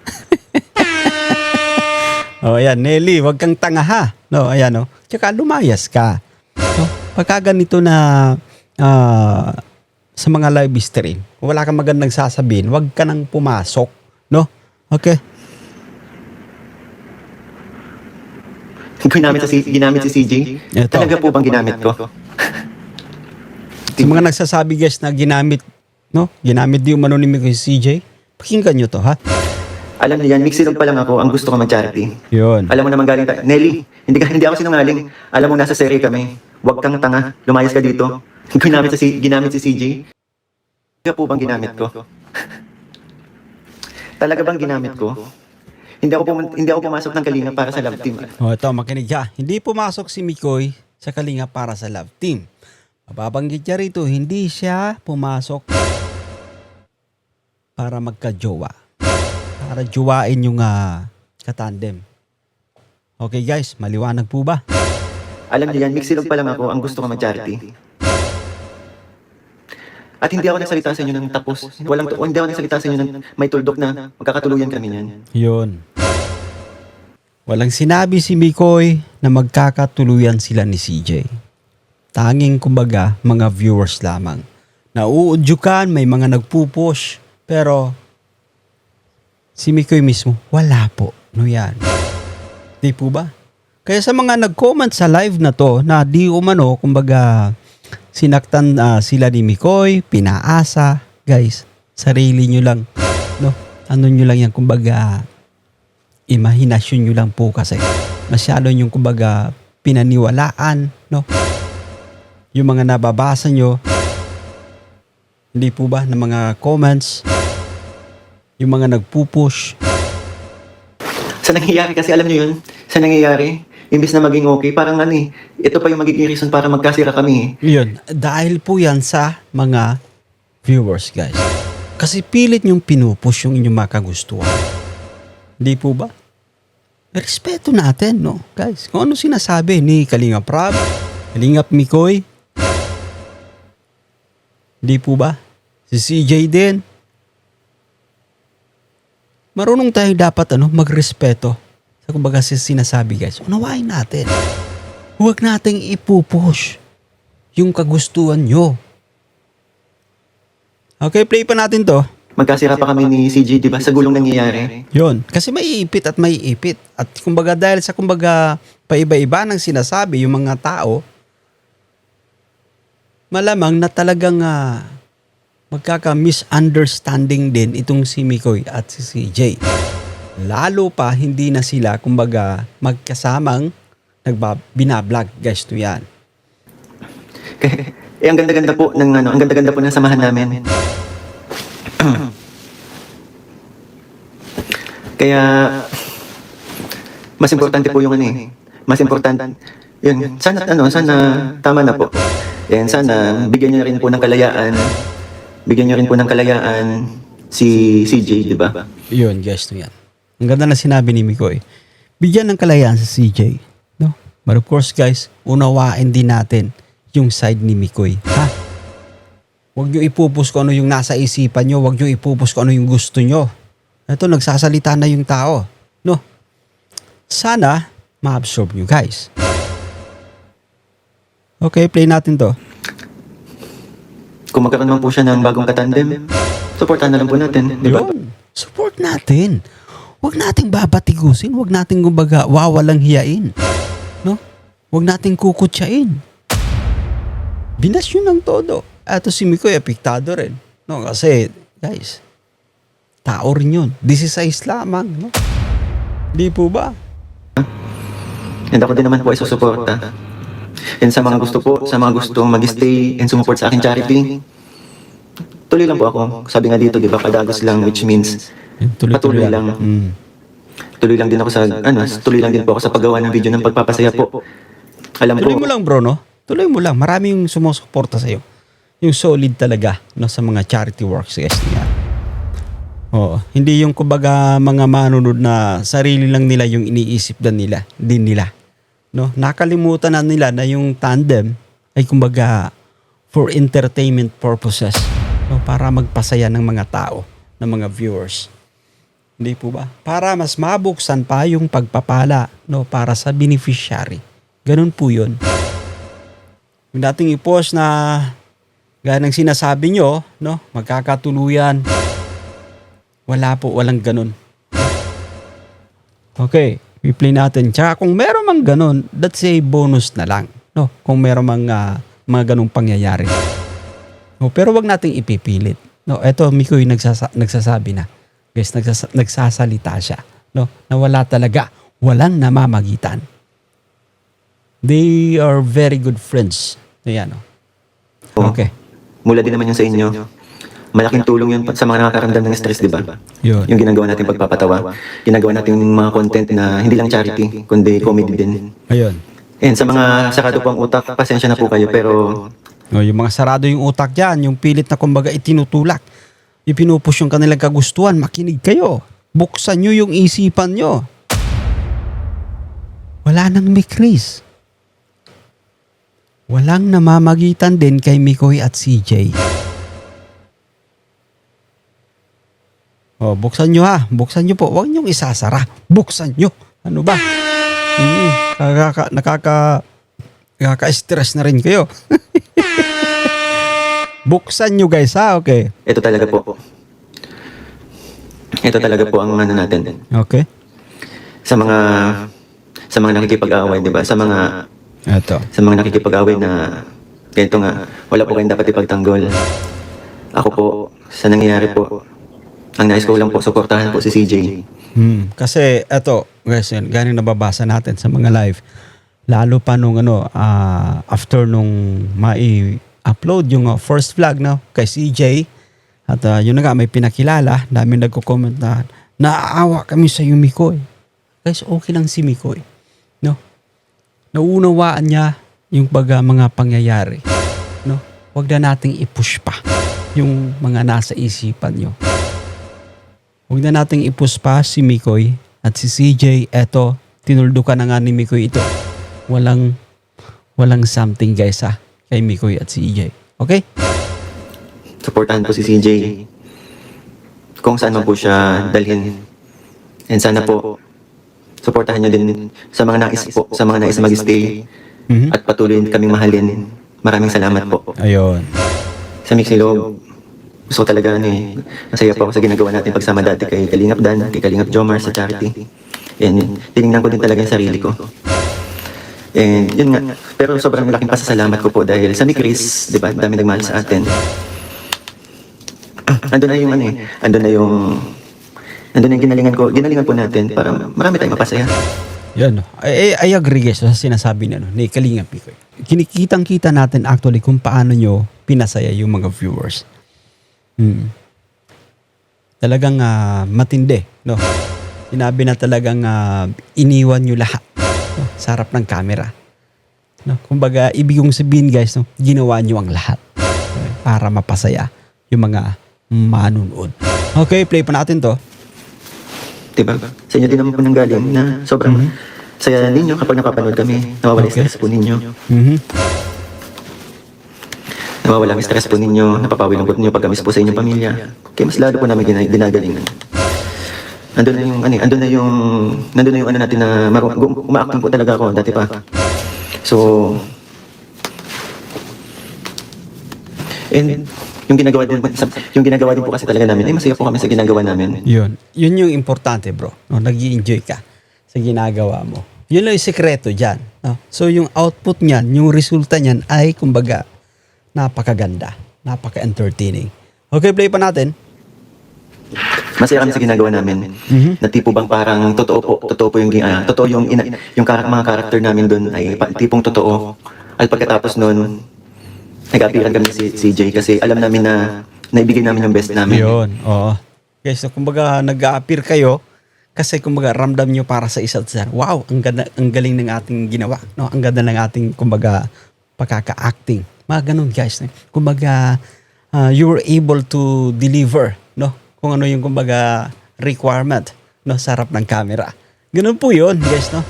Ayan, Nelly, huwag kang tanga ha. Ayan, Tsaka lumayas ka. Pagka ganito na sa mga live stream, wala kang magandang sasabihin, huwag ka nang pumasok. Okay? Ginamit si CJ? Ito. Talaga po bang ginamit ko? Sa mga nagsasabi guys na ginamit di umano ni Mikoy si CJ, pakinggan nyo to ha. Alam niyo yan, mixilog pa lang ako, ang gusto ko mag-charity. Yun. Alam mo naman galing tayo. Nelly, hindi ako sinungaling. Alam mo nasa serye kami. Huwag kang tanga. Lumayas ka dito. Ginamit si CJ. Talaga po bang ginamit ko? Talaga bang ginamit ko? Hindi ako pumasok ng Kalinga para sa love team. Ito, makinig ka. Hindi pumasok si Mikoy sa Kalinga para sa love team. Mababanggit niya rito, hindi siya pumasok para magka-jowa. Para jowain yung katandem. Okay guys, maliwanag po ba? Alam niyo yan, mixilog pa lang ako, ang gusto ko mag-charity. At hindi ako nagsalita sa inyo ng tapos. Hindi ako nagsalita sa inyo ng may tuldok na magkakatuluyan kami niyan. Yun. Walang sinabi si Mikoy na magkakatuluyan sila ni CJ. Tanging kumbaga mga viewers lamang. Nauudyukan, may mga nagpupush, pero si Mikoy mismo, wala po. Yan. Di po ba? Kaya sa mga nag-comment sa live na to, na di umano, kumbaga, sinaktan sila ni Mikoy, pinaasa, guys, sarili nyo lang, ano nyo lang yan, kumbaga, imahinasyon nyo lang po kasi. Masyado nyo, kumbaga, pinaniwalaan, yung mga nababasa nyo, hindi po ba, ng mga comments, yung mga nagpupush. Sa nangyayari kasi, alam nyo yun, sa nangyayari, imbis na maging okay, parang ito pa yung magiging reason para magkasira kami. Yun, dahil po yan sa mga viewers, guys. Kasi pilit yung pinupush yung inyong mga kagustuhan. Hindi po ba? Respeto natin, no? Guys, kung ano sinasabi ni Kalingap Rab, Kalingap Mikoy, hindi po ba? Si CJ din. Marunong tayo dapat magrespeto sa kumbaga sinasabi, guys. Unawain natin. Huwag nating ipupush yung kagustuhan nyo. Okay, play pa natin to. Magkasira pa kami ni CJ, di ba, sa gulong nangyayari. Yun. Kasi may iipit at may ipit. At kumbaga dahil sa kumbaga paiba-iba ng sinasabi yung mga tao, malamang na talagang magkaka-misunderstanding din itong si Mikoy at si CJ. Lalo pa hindi na sila kumbaga magkasamang binablog, guys, to yan. Ang ganda-ganda po ng ang ganda-ganda po ng samahan namin. Kaya mas importante po yung mas importante yun. Sana tama na po. Yan, sana bigyan niyo rin po ng kalayaan. Bigyan niyo rin po ng kalayaan si CJ, di ba? Yun, guys, to yan. Ang ganda na sinabi ni Mikoy. Bigyan ng kalayaan sa CJ, no? But of course, guys, unawain din natin yung side ni Mikoy. Ha? Huwag nyo ipupus kung ano yung nasa isipan nyo. Huwag nyo ipupus kung ano yung gusto nyo. Ito, nagsasalita na yung tao. No? Sana, ma-absorb nyo, guys. Okay, play natin to. Kung magkaroon naman po siya ng bagong katandem, supportan na lang po natin, di ba? Yun. Support natin. Huwag nating babatigusin. Huwag nating kumbaga wawalang hiyain. No? Huwag nating kukutsain. Binas yun ng todo. Eto si Mikoy, apektado rin. No, kasi, guys, tao rin yun. 16 lamang, no? Di po ba? And ako din naman po ay susuporta. And sa mga gusto po, sa mga gustong mag-stay and sumuport sa aking charity, tuloy lang po ako. Sabi nga dito, di ba, kadagos lang, which means patuloy lang. Tuloy lang din ako tuloy lang din po ako sa paggawa ng video ng pagpapasaya po. Alam Tuloy ko, mo lang, bro, no? Tuloy mo lang. Marami yung sumusuporta sa'yo. Yung solid talaga, no, sa mga charity works, guys. Yan. Oo. Hindi yung kumbaga mga manunod na sarili lang nila yung iniisip din nila. No? Nakalimutan na nila na yung tandem ay kumbaga for entertainment purposes. No? Para magpasaya ng mga tao, ng mga viewers. Hindi po ba? Para mas mabuksan pa yung pagpapala, no, para sa beneficiary. Ganun po yun. Yung dating i-post na gaya ng sinasabi nyo, no, magkakatuluyan. Wala po, walang ganun. Okay, i-play natin. Tsaka kung meron mang ganun, that's a bonus na lang. No, kung meron mang mga ganung pangyayari. No, pero wag nating ipipilit. No, eto Mikoy nagsasabi na. Guys, nagsasalita siya. No, na wala talaga, walang namamagitan. They are very good friends. Ayan, no. Okay. mula din naman yun sa inyo. Malaking tulong yun sa mga nakakaramdam ng stress, di ba? Yun. Yung ginagawa natin pagpapatawa. Ginagawa natin yung mga content na hindi lang charity, kundi comedy din. Ayun. And sa mga sarado po ang utak, pasensya na po kayo, pero O, yung mga sarado yung utak dyan, yung pilit na kumbaga itinutulak, yung pinupush yung kanilang kagustuhan, makinig kayo. Buksan nyo yung isipan nyo. Wala nang may Chris. Walang namamagitan din kay Mikoy at CJ. O, buksan nyo ha. Buksan nyo po. Huwag nyong isasara. Buksan nyo. Ano ba? Nakaka-stress na rin kayo. Buksan nyo guys ha. Okay. ito talaga po. Ito talaga po ang ano natin. Okay. Sa mga nakikipag-away, di ba? Sa mga nakikipag-away na ganito nga, wala po kayong dapat ipagtanggol. Ako po, sa nangyayari po, ang nais ko lang po, suportahan po si CJ. Kasi eto, guys, yun, galing nababasa natin sa mga live. Lalo pa nung after nung mai-upload yung first vlog kay CJ. At yun na nga, may pinakilala. Dami nagko-comment na naaawa kami sa iyo, Mikoy. Guys, okay lang si Mikoy. No? Nauunawaan niya yung mga pangyayari. No? Huwag na nating i-push pa yung mga nasa isipan nyo. Huwag na nating i-push pa si Mikoy at si CJ. Eto, tinuldukan na nga ni Mikoy ito. Walang something guys kay Mikoy at si CJ. Okay? Supportahan po si CJ kung saan man po siya dalhin. And sana po, supportahan niyo din sa mga nais mag-stay at patuloy kaming mahalin. Maraming salamat po. Ayun. Sa Mixilog, gusto ko talaga masaya po ako sa ginagawa natin pagsama dati kay Kalingap Dan, kay Kalingap Jomar sa charity. And tinignan ko din talaga yung sarili ko. And yun nga, pero sobrang laking pasasalamat ko po dahil sa ni Chris, di ba, dami nagmahal sa atin. Andun na yung ginalingan po natin para marami tayong mapasaya. Yan. I agree guys sa sinasabi ni Kalingap Mikoy. Kinikitang-kita natin actually kung paano nyo pinasaya yung mga viewers. Talagang matindi. No? Sinabi na talagang iniwan nyo lahat sa harap ng camera. No? Kumbaga, ibig kong sabihin guys, ginawa nyo ang lahat para mapasaya yung mga manunood. Okay, play pa natin to. Diba? Sa inyo din naman po nanggaling na sobrang saya ninyo kapag napapanood kami. Nawawala yung stress po ninyo. Nawawala ang stress po ninyo. Napapawi lang po ninyo pag-amis po sa inyong pamilya. Kaya mas lalo po namin ginagalingan. Nandun na yung natin na uma-acting po talaga ako dati pa. So, and yung ginagawa din po kasi talaga namin, masaya po kami sa ginagawa namin. Yun yung importante bro. No, nag-i-enjoy ka sa ginagawa mo. Yun lang yung sekreto dyan. No? So yung output niyan, yung resulta niyan ay kumbaga napakaganda, napaka-entertaining. Okay, play pa natin. Masaya kami sa ginagawa namin. Na tipo bang parang totoo po yung mga character namin doon ay tipong totoo. At pagkatapos noon, nag-appearan kami si CJ kasi alam namin na naibigay namin yung best namin. Yun, oo. Okay, so kumbaga nag-a-appear kayo kasi kumbaga ramdam nyo para sa isa't isa. Wow, ang galing ng ating ginawa. No? Ang ganda ng ating kumbaga pagkaka-acting. Mga ganun guys. Kumbaga you were able to deliver no? Kung ano yung kumbaga requirement no? Sa harap ng camera. Ganun po yun guys. No?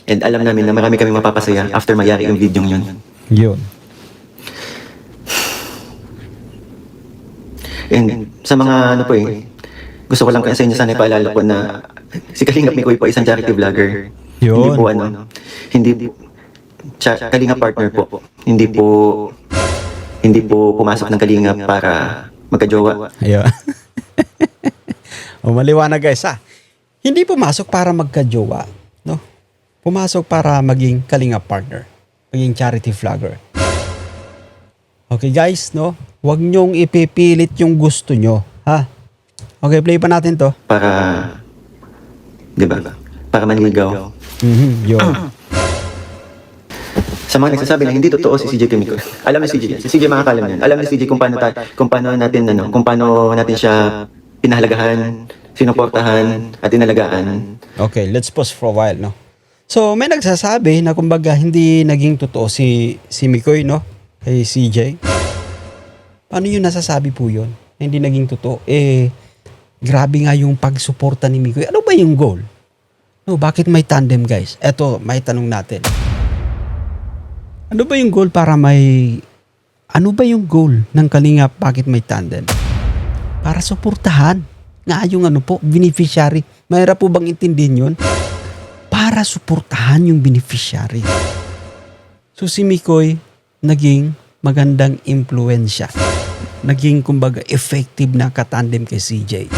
And alam namin na marami kami mapapasaya after mayari yung video yun. Yun. And sa mga gusto ko lang sa inyo sana ipaalala po na si Kalingap Mikoy po isang charity vlogger. Yun. Kalingap partner po. Hindi po pumasok ng Kalingap para magkajowa. Ayun. Maliwanag guys Hindi pumasok para magkajowa. No? Pumasok para maging Kalingap partner. Maging charity vlogger. Okay guys, no? Huwag nyong ipipilit yung gusto nyo, ha? Okay, play pa natin to. Para, di ba? Para manligaw. Yun. Sa mga nagsasabi na hindi totoo si CJ Mikoy. Alam ni CJ. Si CJ makakalam yan. Alam ni CJ kung paano natin siya pinahalagahan, sinuportahan, at inalagaan. Okay, let's pause for a while, no? So, may nagsasabi na kumbaga hindi naging totoo si Mikoy, no? Kay CJ. Paano yun nasasabi po yun? Hindi naging totoo. Grabe nga yung pagsuporta ni Mikoy. Ano ba yung goal? No, bakit may tandem guys? Eto, may tanong natin. Ano ba yung goal ano ba yung goal ng Kalingap bakit may tandem? Para suportahan. Nga yung beneficiary. Mahirap po bang intindihin yun? Para suportahan yung beneficiary. So si Mikoy, naging magandang impluensya. Naging kumbaga effective na katandem kay CJ.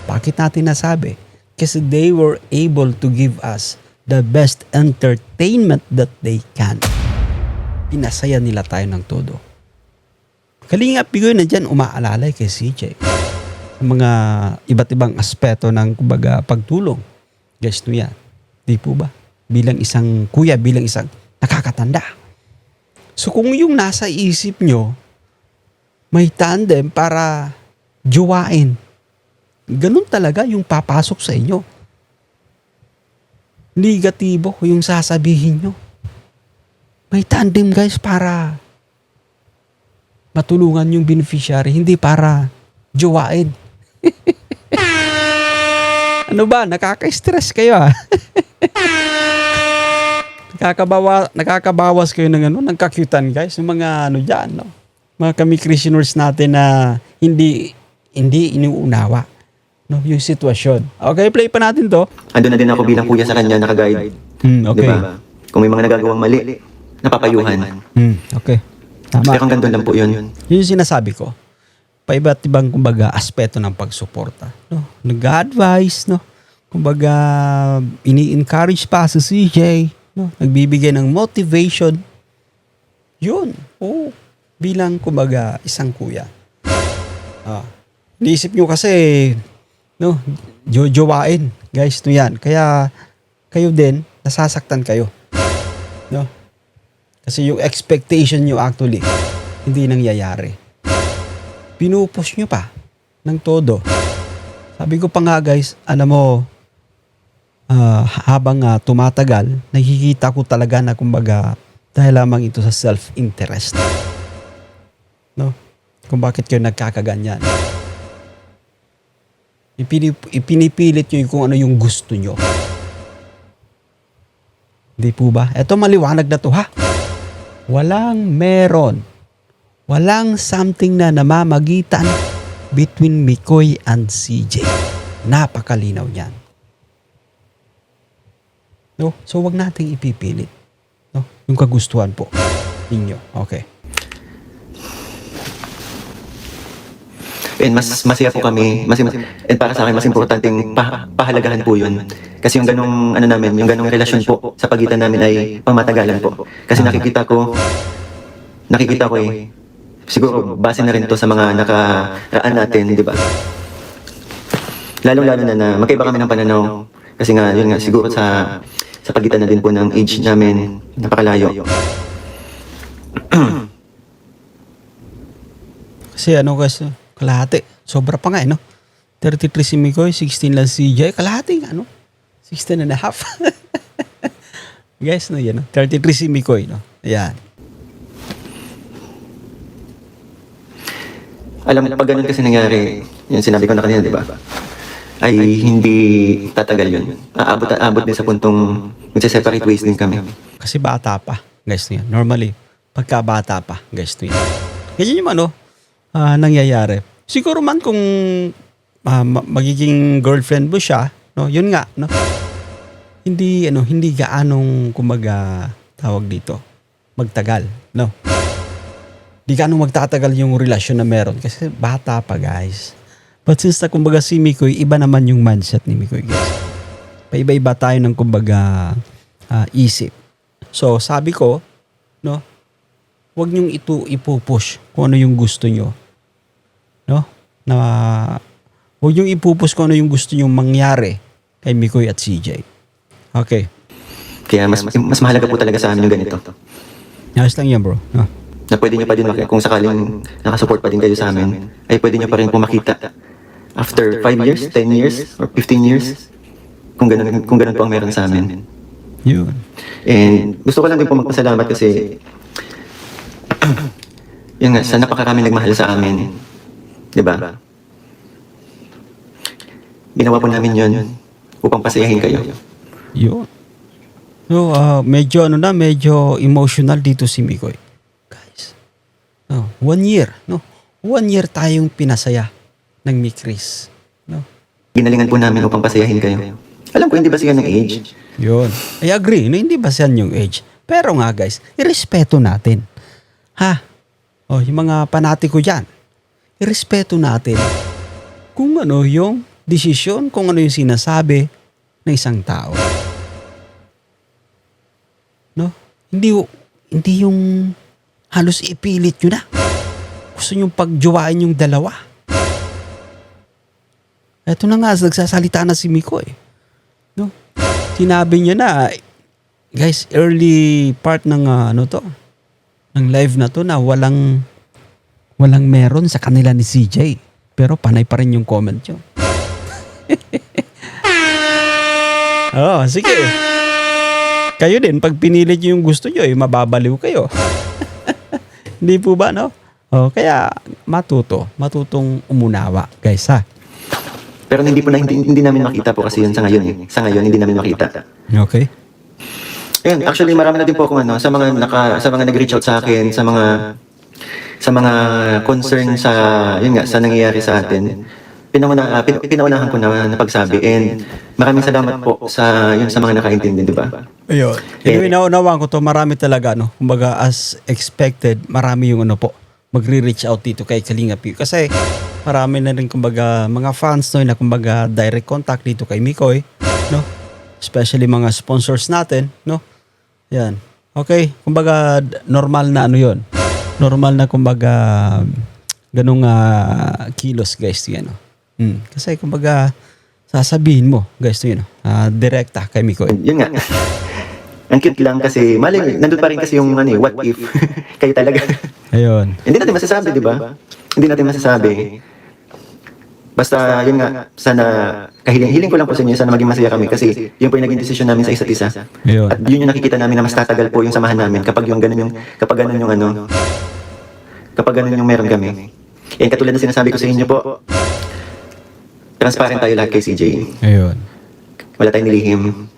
Bakit natin nasabi? Kasi they were able to give us the best entertainment that they can. Pinasaya nila tayo ng todo. Kalingap Mikoy na dyan umaalalay kay CJ. Sa mga iba't ibang aspeto ng kumbaga pagtulong. Guys, no yan. Di po ba? bilang isang kuya, bilang isang nakakatanda. So kung yung nasa isip nyo, may tandem para juwain, ganun talaga yung papasok sa inyo. Negatibo yung sasabihin nyo. May tandem guys para matulungan yung beneficiary, hindi para juwain. Ano ba? Nakaka-stress kayo Nakakabawas kayo ng kakyutan guys. Yung mga dyan, no? Mga kami Christianers natin na hindi iniunawa, no? Yung sitwasyon. Okay, play pa natin to. Ando na din ako bilang kuya sa kanya, naka-guide. Okay. Diba? Kung may mga nagagawang mali, napapayuhan. Okay. Tama. Pero hanggang doon lang po yun. Yun yung sinasabi ko. Paiba't ibang kumbaga aspeto ng pagsuporta, no? Nag-advise, no? Kumbaga ini-encourage pa si CJ, no? Nagbibigay ng motivation. Yun. Bilang kumbaga isang kuya. Naisip nyo kasi, no, jojowain, guys, no yan. Kaya kayo din nasasaktan kayo, no? Kasi yung expectation nyo actually hindi nangyayari. Pinupush nyo pa ng todo. Sabi ko pa nga guys, alam mo, habang tumatagal, nakikita ko talaga na kumbaga dahil lamang ito sa self-interest. No? Kung bakit kayo nagkakaganyan. Ipinipilit nyo kung ano yung gusto nyo. Hindi po ba? Eto maliwanag na to ha. Walang something na namamagitan between Mikoy and CJ. Napakalinaw niyan. No? So wag nating ipipilit, no? Yung kagustuhan po ninyo. Okay. And mas masaya po kami, and para sa akin mas importanteng pahalagahan po yun. Kasi yung ganong yung ganong relasyon po sa pagitan namin ay pamatagalan po. Kasi nakikita ko siguro base na rin to sa mga nakaraan natin, di ba? Lalo-lalo na magkaiba kami ng pananaw. Kasi nga, yun nga, siguro sa pagitan na din po ng age namin, napakalayo. Kasi kasi, kalahati. Sobra pa nga no? 33 si Mikoy, 16 lang si CJ. Kalahati nga, no? 16 and a half. Guys, no, yan, no? 33 si Mikoy, no? Ayan. Alam mo, pag ganun kasi nangyari, yung sinabi ko na kanina, di ba? Ay hindi tatagal yun. Aabot din sa puntong magse-separate ways din kami. Kasi bata pa, guys, no yan. Normally, pagka bata pa, guys, no yan. Ganyan yung nangyayari. Siguro man kung magiging girlfriend mo siya, no, yun nga, no. Hindi gaanong kumbaga tawag dito, magtagal, no. Di gaanong magtatagal yung relasyon na meron kasi bata pa, guys. But since kumbaga si Mikoy, iba naman yung mindset ni Mikoy, guys. Paiba-iba tayo ng kumbaga isip. So, sabi ko, no, huwag niyong ipupush kung ano yung gusto niyo. No? Huwag niyong ipupush kung ano yung gusto niyong mangyari kay Mikoy at CJ. Okay. Kaya mas mahalaga po talaga sa amin yung ganito. Ayos lang yan, bro. No? Na pwede nyo pa din kung sakaling nakasupport pa din kayo sa amin, ay pwede nyo pa rin pumakita after 5 years, 10 years, or 15 years, kung ganun po ang meron sa amin. Yun. And gusto ko lang din po magpasalamat kasi yun nga, sa napakaraming nagmahal sa amin. Diba? Ginawa po namin yun upang pasayahin kayo. Yun. So, medyo emotional dito si Mikoy. Guys. 1 year, no? 1 year tayong pinasaya ng Mikris. No? Ginalingan po namin upang pasayahin kayo. Alam ko, hindi ba siya ng age? Yun. I agree, no? Hindi ba siya yung age? Pero nga, guys, irespeto natin. Ha? Yung mga panatiko dyan, irespeto natin kung ano yung desisyon, kung ano yung sinasabi ng isang tao. No? Hindi yung halos ipilit nyo na. Gusto nyo pagjuwain yung dalawa. Eto na nga, nagsasalita na si Mikoy. No? Sinabi niya na, guys, early part ng ng live na to na walang meron sa kanila ni CJ. Pero panay pa rin yung comment nyo. Oh, sige. Kayo din, pag pinilit nyo yung gusto nyo, mababaliw kayo. Hindi po ba, no? Oh, kaya matutong umunawa, guys, ha? Pero hindi namin makita po kasi yun sa ngayon eh. Sa ngayon, hindi namin makita. Okay. Ayun, actually marami na din po akong sa mga nag-reach out sa akin, sa mga concern sa nangyayari sa atin. Pinaunahan ko na napagsabi, and maraming salamat po sa mga nakaintindi, di ba? Ayun. Anyway, naunawaan ko to, marami talaga, no? Kumbaga, as expected, marami yung magre-reach out dito kay Kalinga P. Kasi marami na rin kumbaga mga fans, no, na kumbaga direct contact dito kay Mikoy, no? Especially mga sponsors natin, no? Yan. Okay, kumbaga normal na yun. Normal na kumbaga ganung kilos, guys, yan, no? Kasi kumbaga sasabihin mo, guys, yun, direkta kay Mikoy. Yun nga. Ang cute lang kasi, nandun pa rin kasi yung what if, kayo talaga. Ayun. Hindi natin masasabi, di ba? Hindi natin masasabi. Basta, yun nga, sana, hiling ko lang po sa inyo, sana maging masaya kami kasi yun po yung naging desisyon namin sa isa't isa. Ayun. At yun yung nakikita namin na mas tatagal po yung samahan namin kapag ganun yung meron kami. Yan, katulad na sinasabi ko sa inyo po, transparent tayo lahat kay CJ. Ayun. Wala tayong nilihim.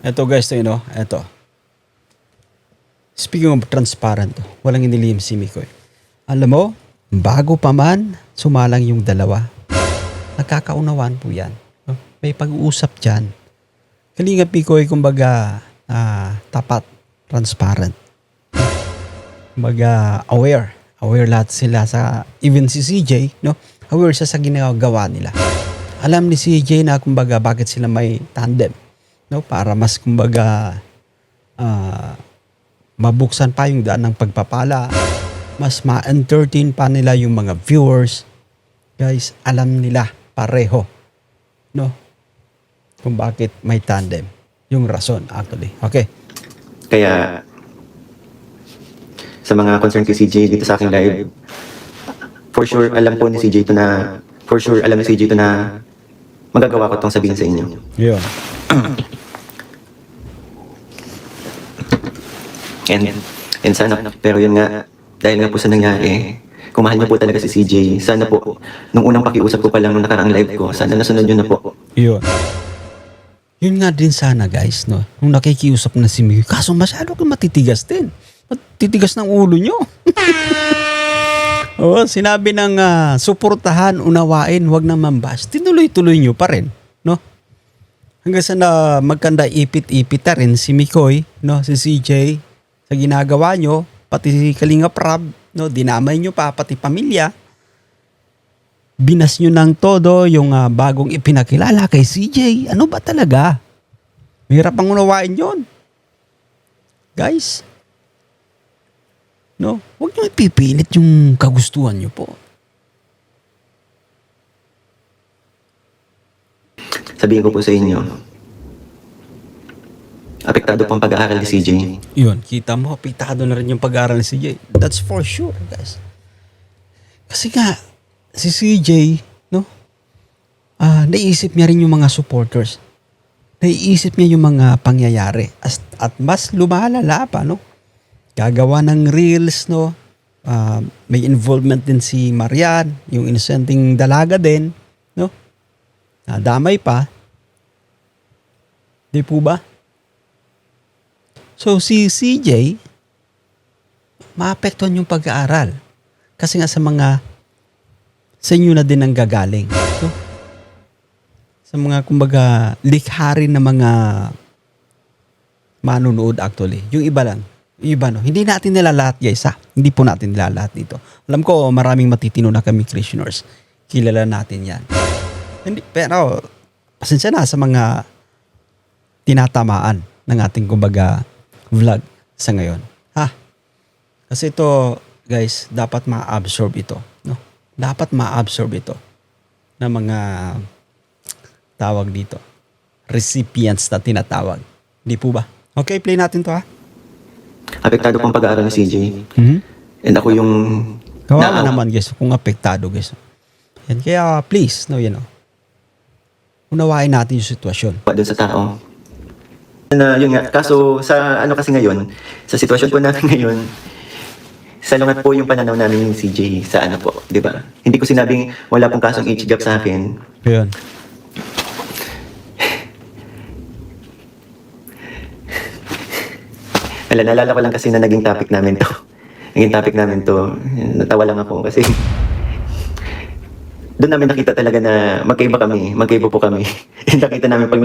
Ito, guys, ito. Speaking of transparent, walang inilihim si Mikoy. Alam mo, bago pa man sumalang yung dalawa, nagkakaunawaan po yan. No? May pag-uusap dyan. Kalinga Mikoy, kumbaga, tapat, transparent. Kumbaga, aware. Aware lahat sila even si CJ, no? Aware siya sa ginagawa nila. Alam ni CJ na kumbaga bakit sila may tandem. No, para mas kumbaga mabuksan pa yung daan ng pagpapala, mas ma-entertain pa nila yung mga viewers. Guys, alam nila pareho, no, kung bakit may tandem, yung rason actually. Okay. Kaya sa mga concern kay CJ dito sa aking live, for sure alam ni CJ to na magagawa ko itong sabihin sa inyo. Yun. And sana, pero yun nga, dahil nga po sa nangyari, kung mahal niyo po talaga si CJ, sana po, nung unang pakiusap ko pa lang nung nakaraang live ko, sana nasunod niyo na po. Yun. Yun nga din sana, guys, no? Nung nakikiusap na si Mikoy, kaso masyado kang matitigas din. Matitigas ng ulo nyo. Oo, sinabi ng suportahan, unawain, wag nang mambash. Tinuloy-tuloy nyo pa rin, no? Hanggang sa magkanda ipit-ipit na rin si Mikoy, no? Si CJ, sa ginagawa nyo, pati si Kalinga Prab, no? Dinamay nyo pa, pati pamilya. Binas nyo ng todo yung bagong ipinakilala kay CJ. Ano ba talaga? Mahirap ang unawain yun. Guys, no? Huwag nyo ipipilit yung kagustuhan nyo po. Sabihin ko po sa inyo, apektado po ang pag-aaral ni CJ. Yun, kita mo, apektado na rin yung pag-aaral ni CJ. That's for sure, guys. Kasi nga, si CJ, no? Naisip niya rin yung mga supporters. Naisip niya yung mga pangyayari. At mas lumalala pa, no? Gagawa ng reels, no? May involvement din si Marian, yung innocenting dalaga din, no? Damay pa. Di po ba? So si CJ, maapektuhan yung pag-aaral. Kasi nga sa inyo na din ang gagaling. No? Sa mga kumbaga likhari na mga manunood actually. Yung iba lang. Yung iba, no? Hindi natin nila lahat, guys, ha? Hindi po natin nila lahat dito. Alam ko maraming matitino na kami Christianers. Kilala natin yan. Hindi, pero pasensya na sa mga tinatamaan ng ating kumbaga vlog sa ngayon. Ha? Kasi ito, guys, dapat ma-absorb ito. No? Dapat ma-absorb ito ng mga tawag dito. Recipients na tinatawag. Di po ba? Okay, play natin to ha. Apektado pong pag-aaral ni CJ. Mhm. And ako yung Kawawa naman guys kung apektado guys. Yan, kaya please, no, you know, unawain natin yung sitwasyon. doon sa tao. Na yun nga, kaso sa ano kasi ngayon, sa sitwasyon po natin ngayon, salungat po yung pananaw namin ni CJ sa ano po, di ba? Hindi ko sinabing wala pong kasong age gap sa akin. Yun. Naalala ko lang kasi na naging topic namin to. Naging topic namin to. Natawa lang ako kasi doon namin nakita talaga na magkaiba po kami. Nakita namin pag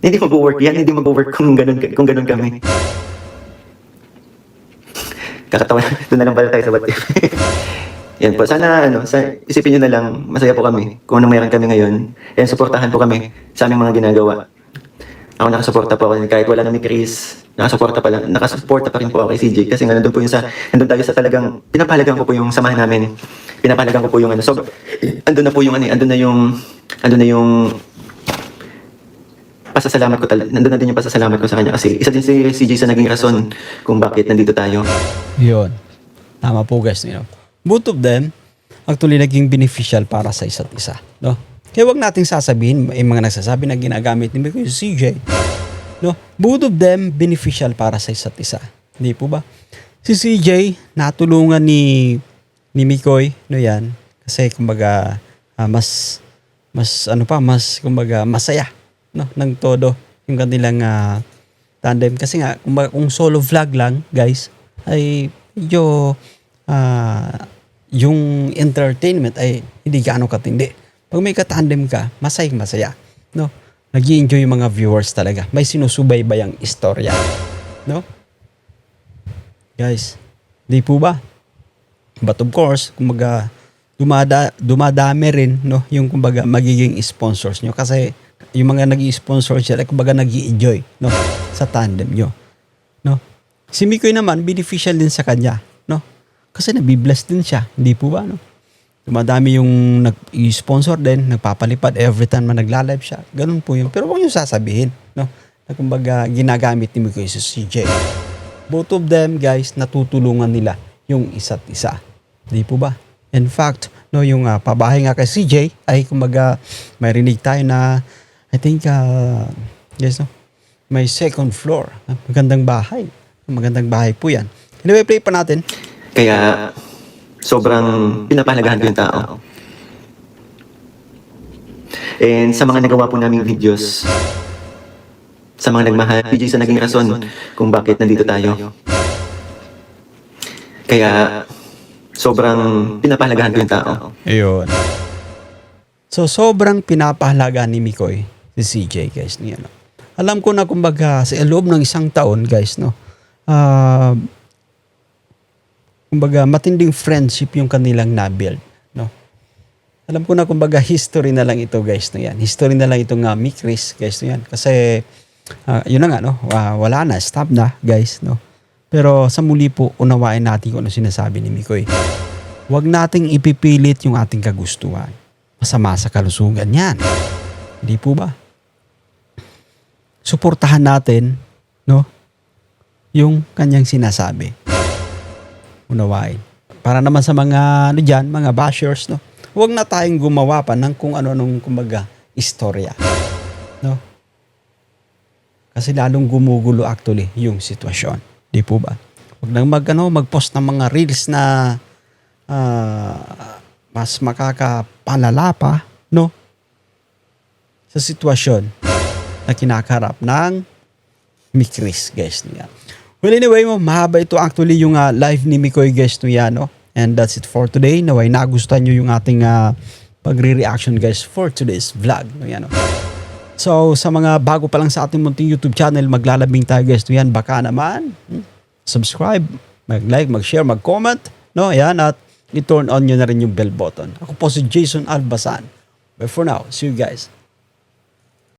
hindi mag-work yan, hindi mag-work kung ganun kami. Kakatawa, doon na lang pala tayo sa what if. Yan po, sana isipin nyo na lang, masaya po kami kung anong meron kami ngayon. And suportahan po kami sa aming mga ginagawa. Ako nakasuporta po ako, kahit wala na ni Chris, nakasuporta pa rin po ako kay CJ kasi nga nandun tayo sa talagang, pinapahalagan ko po yung samahan namin. Pinapahalagan ko po yung so, andun na yung pasasalamat ko talaga, nandun na din yung pasasalamat ko sa kanya kasi isa din si CJ sa naging rason kung bakit nandito tayo. Yun. Tama po guys, you know. Both of them actually naging beneficial para sa isa't isa, no? Kaya wag nating sasabihin, may mga nagsasabi na ginagamit ni Mikoy si CJ. No? Both of them beneficial para sa isa't isa. Hindi po ba? Si CJ natulungan ni Mikoy, no yan. Kasi kumbaga mas kumbaga masaya, no, ng todo yung kanilang tandem kasi nga kung solo vlog lang, guys, ay medyo yung entertainment ay hindi gaano katindi. Pag may katandem ka, masaya, no? Nag-i-enjoy yung mga viewers talaga. May sinusubaybayang istorya, no? Guys, di po ba? But of course, kumbaga dumadami rin, no, yung kumbaga magiging sponsors nyo kasi yung mga nag-i-sponsor sila, kumbaga nag-i-enjoy, no, sa tandem nyo, no? Si Mikoy naman, beneficial din sa kanya, no? Kasi nabibless din siya, hindi po ba, no? Dumadami yung nag-sponsor din, nagpapalipad every time na nagla-live siya. Ganun po yun. Pero huwag yung sasabihin, no? Na kumbaga ginagamit ni Mikoy sa CJ. Both of them, guys, natutulungan nila yung isa't isa. Di po ba? In fact, no, yung pabahay nga kay CJ ay kumbaga may rinig tayo na I think, yes, no? May second floor. Magandang bahay. Magandang bahay po yan. Anyway, play pa natin. Kaya sobrang pinapahalagahan ko yung tao. And sa mga nagawa po naming videos, sa mga nagmahal, CJ sa naging rason kung bakit nandito tayo. Kaya sobrang pinapahalagahan ko yung tao. Ayun. So, sobrang pinapahalaga ni Mikoy si CJ, guys. Niya, no? Alam ko na kumbaga sa loob ng isang taon, guys, no? Kumbaga matinding friendship yung kanilang na-build, no? Alam ko na kumbaga history na lang ito, guys, no yan. History na lang itong Chris, guys, no yan. Kasi yun na nga, no? Wala na, stop na, guys, no? Pero sa muli po, unawain natin kung ano sinasabi ni Mikoy. Huwag nating ipipilit yung ating kagustuhan. Masama sa kalusugan yan. Hindi po ba? Suportahan natin, no? Yung kanyang sinasabi. Unawain. Para naman sa mga dyan, mga bashers, no? Huwag na tayong gumawa pa ng kung ano-anong kumbaga istorya, no? Kasi lalong gumugulo actually yung sitwasyon. Di po ba? Huwag nang mag-post ng mga reels na mas makakapalala pa, no? Sa sitwasyon na kinakarap ng Chris, guys, niya. Well, anyway, mahaba ito actually yung live ni Mikoy, guys, no yan, no? And that's it for today. Naway nagustuhan nyo yung ating pagre-reaction, guys, for today's vlog, no yan, no? So, sa mga bago pa lang sa ating munting YouTube channel, maglalabing tayo, guys, no yan. Baka naman, subscribe, mag-like, mag-share, mag-comment, no? Yan, at i-turn on nyo na rin yung bell button. Ako po si Jason Albasan. But for now, see you guys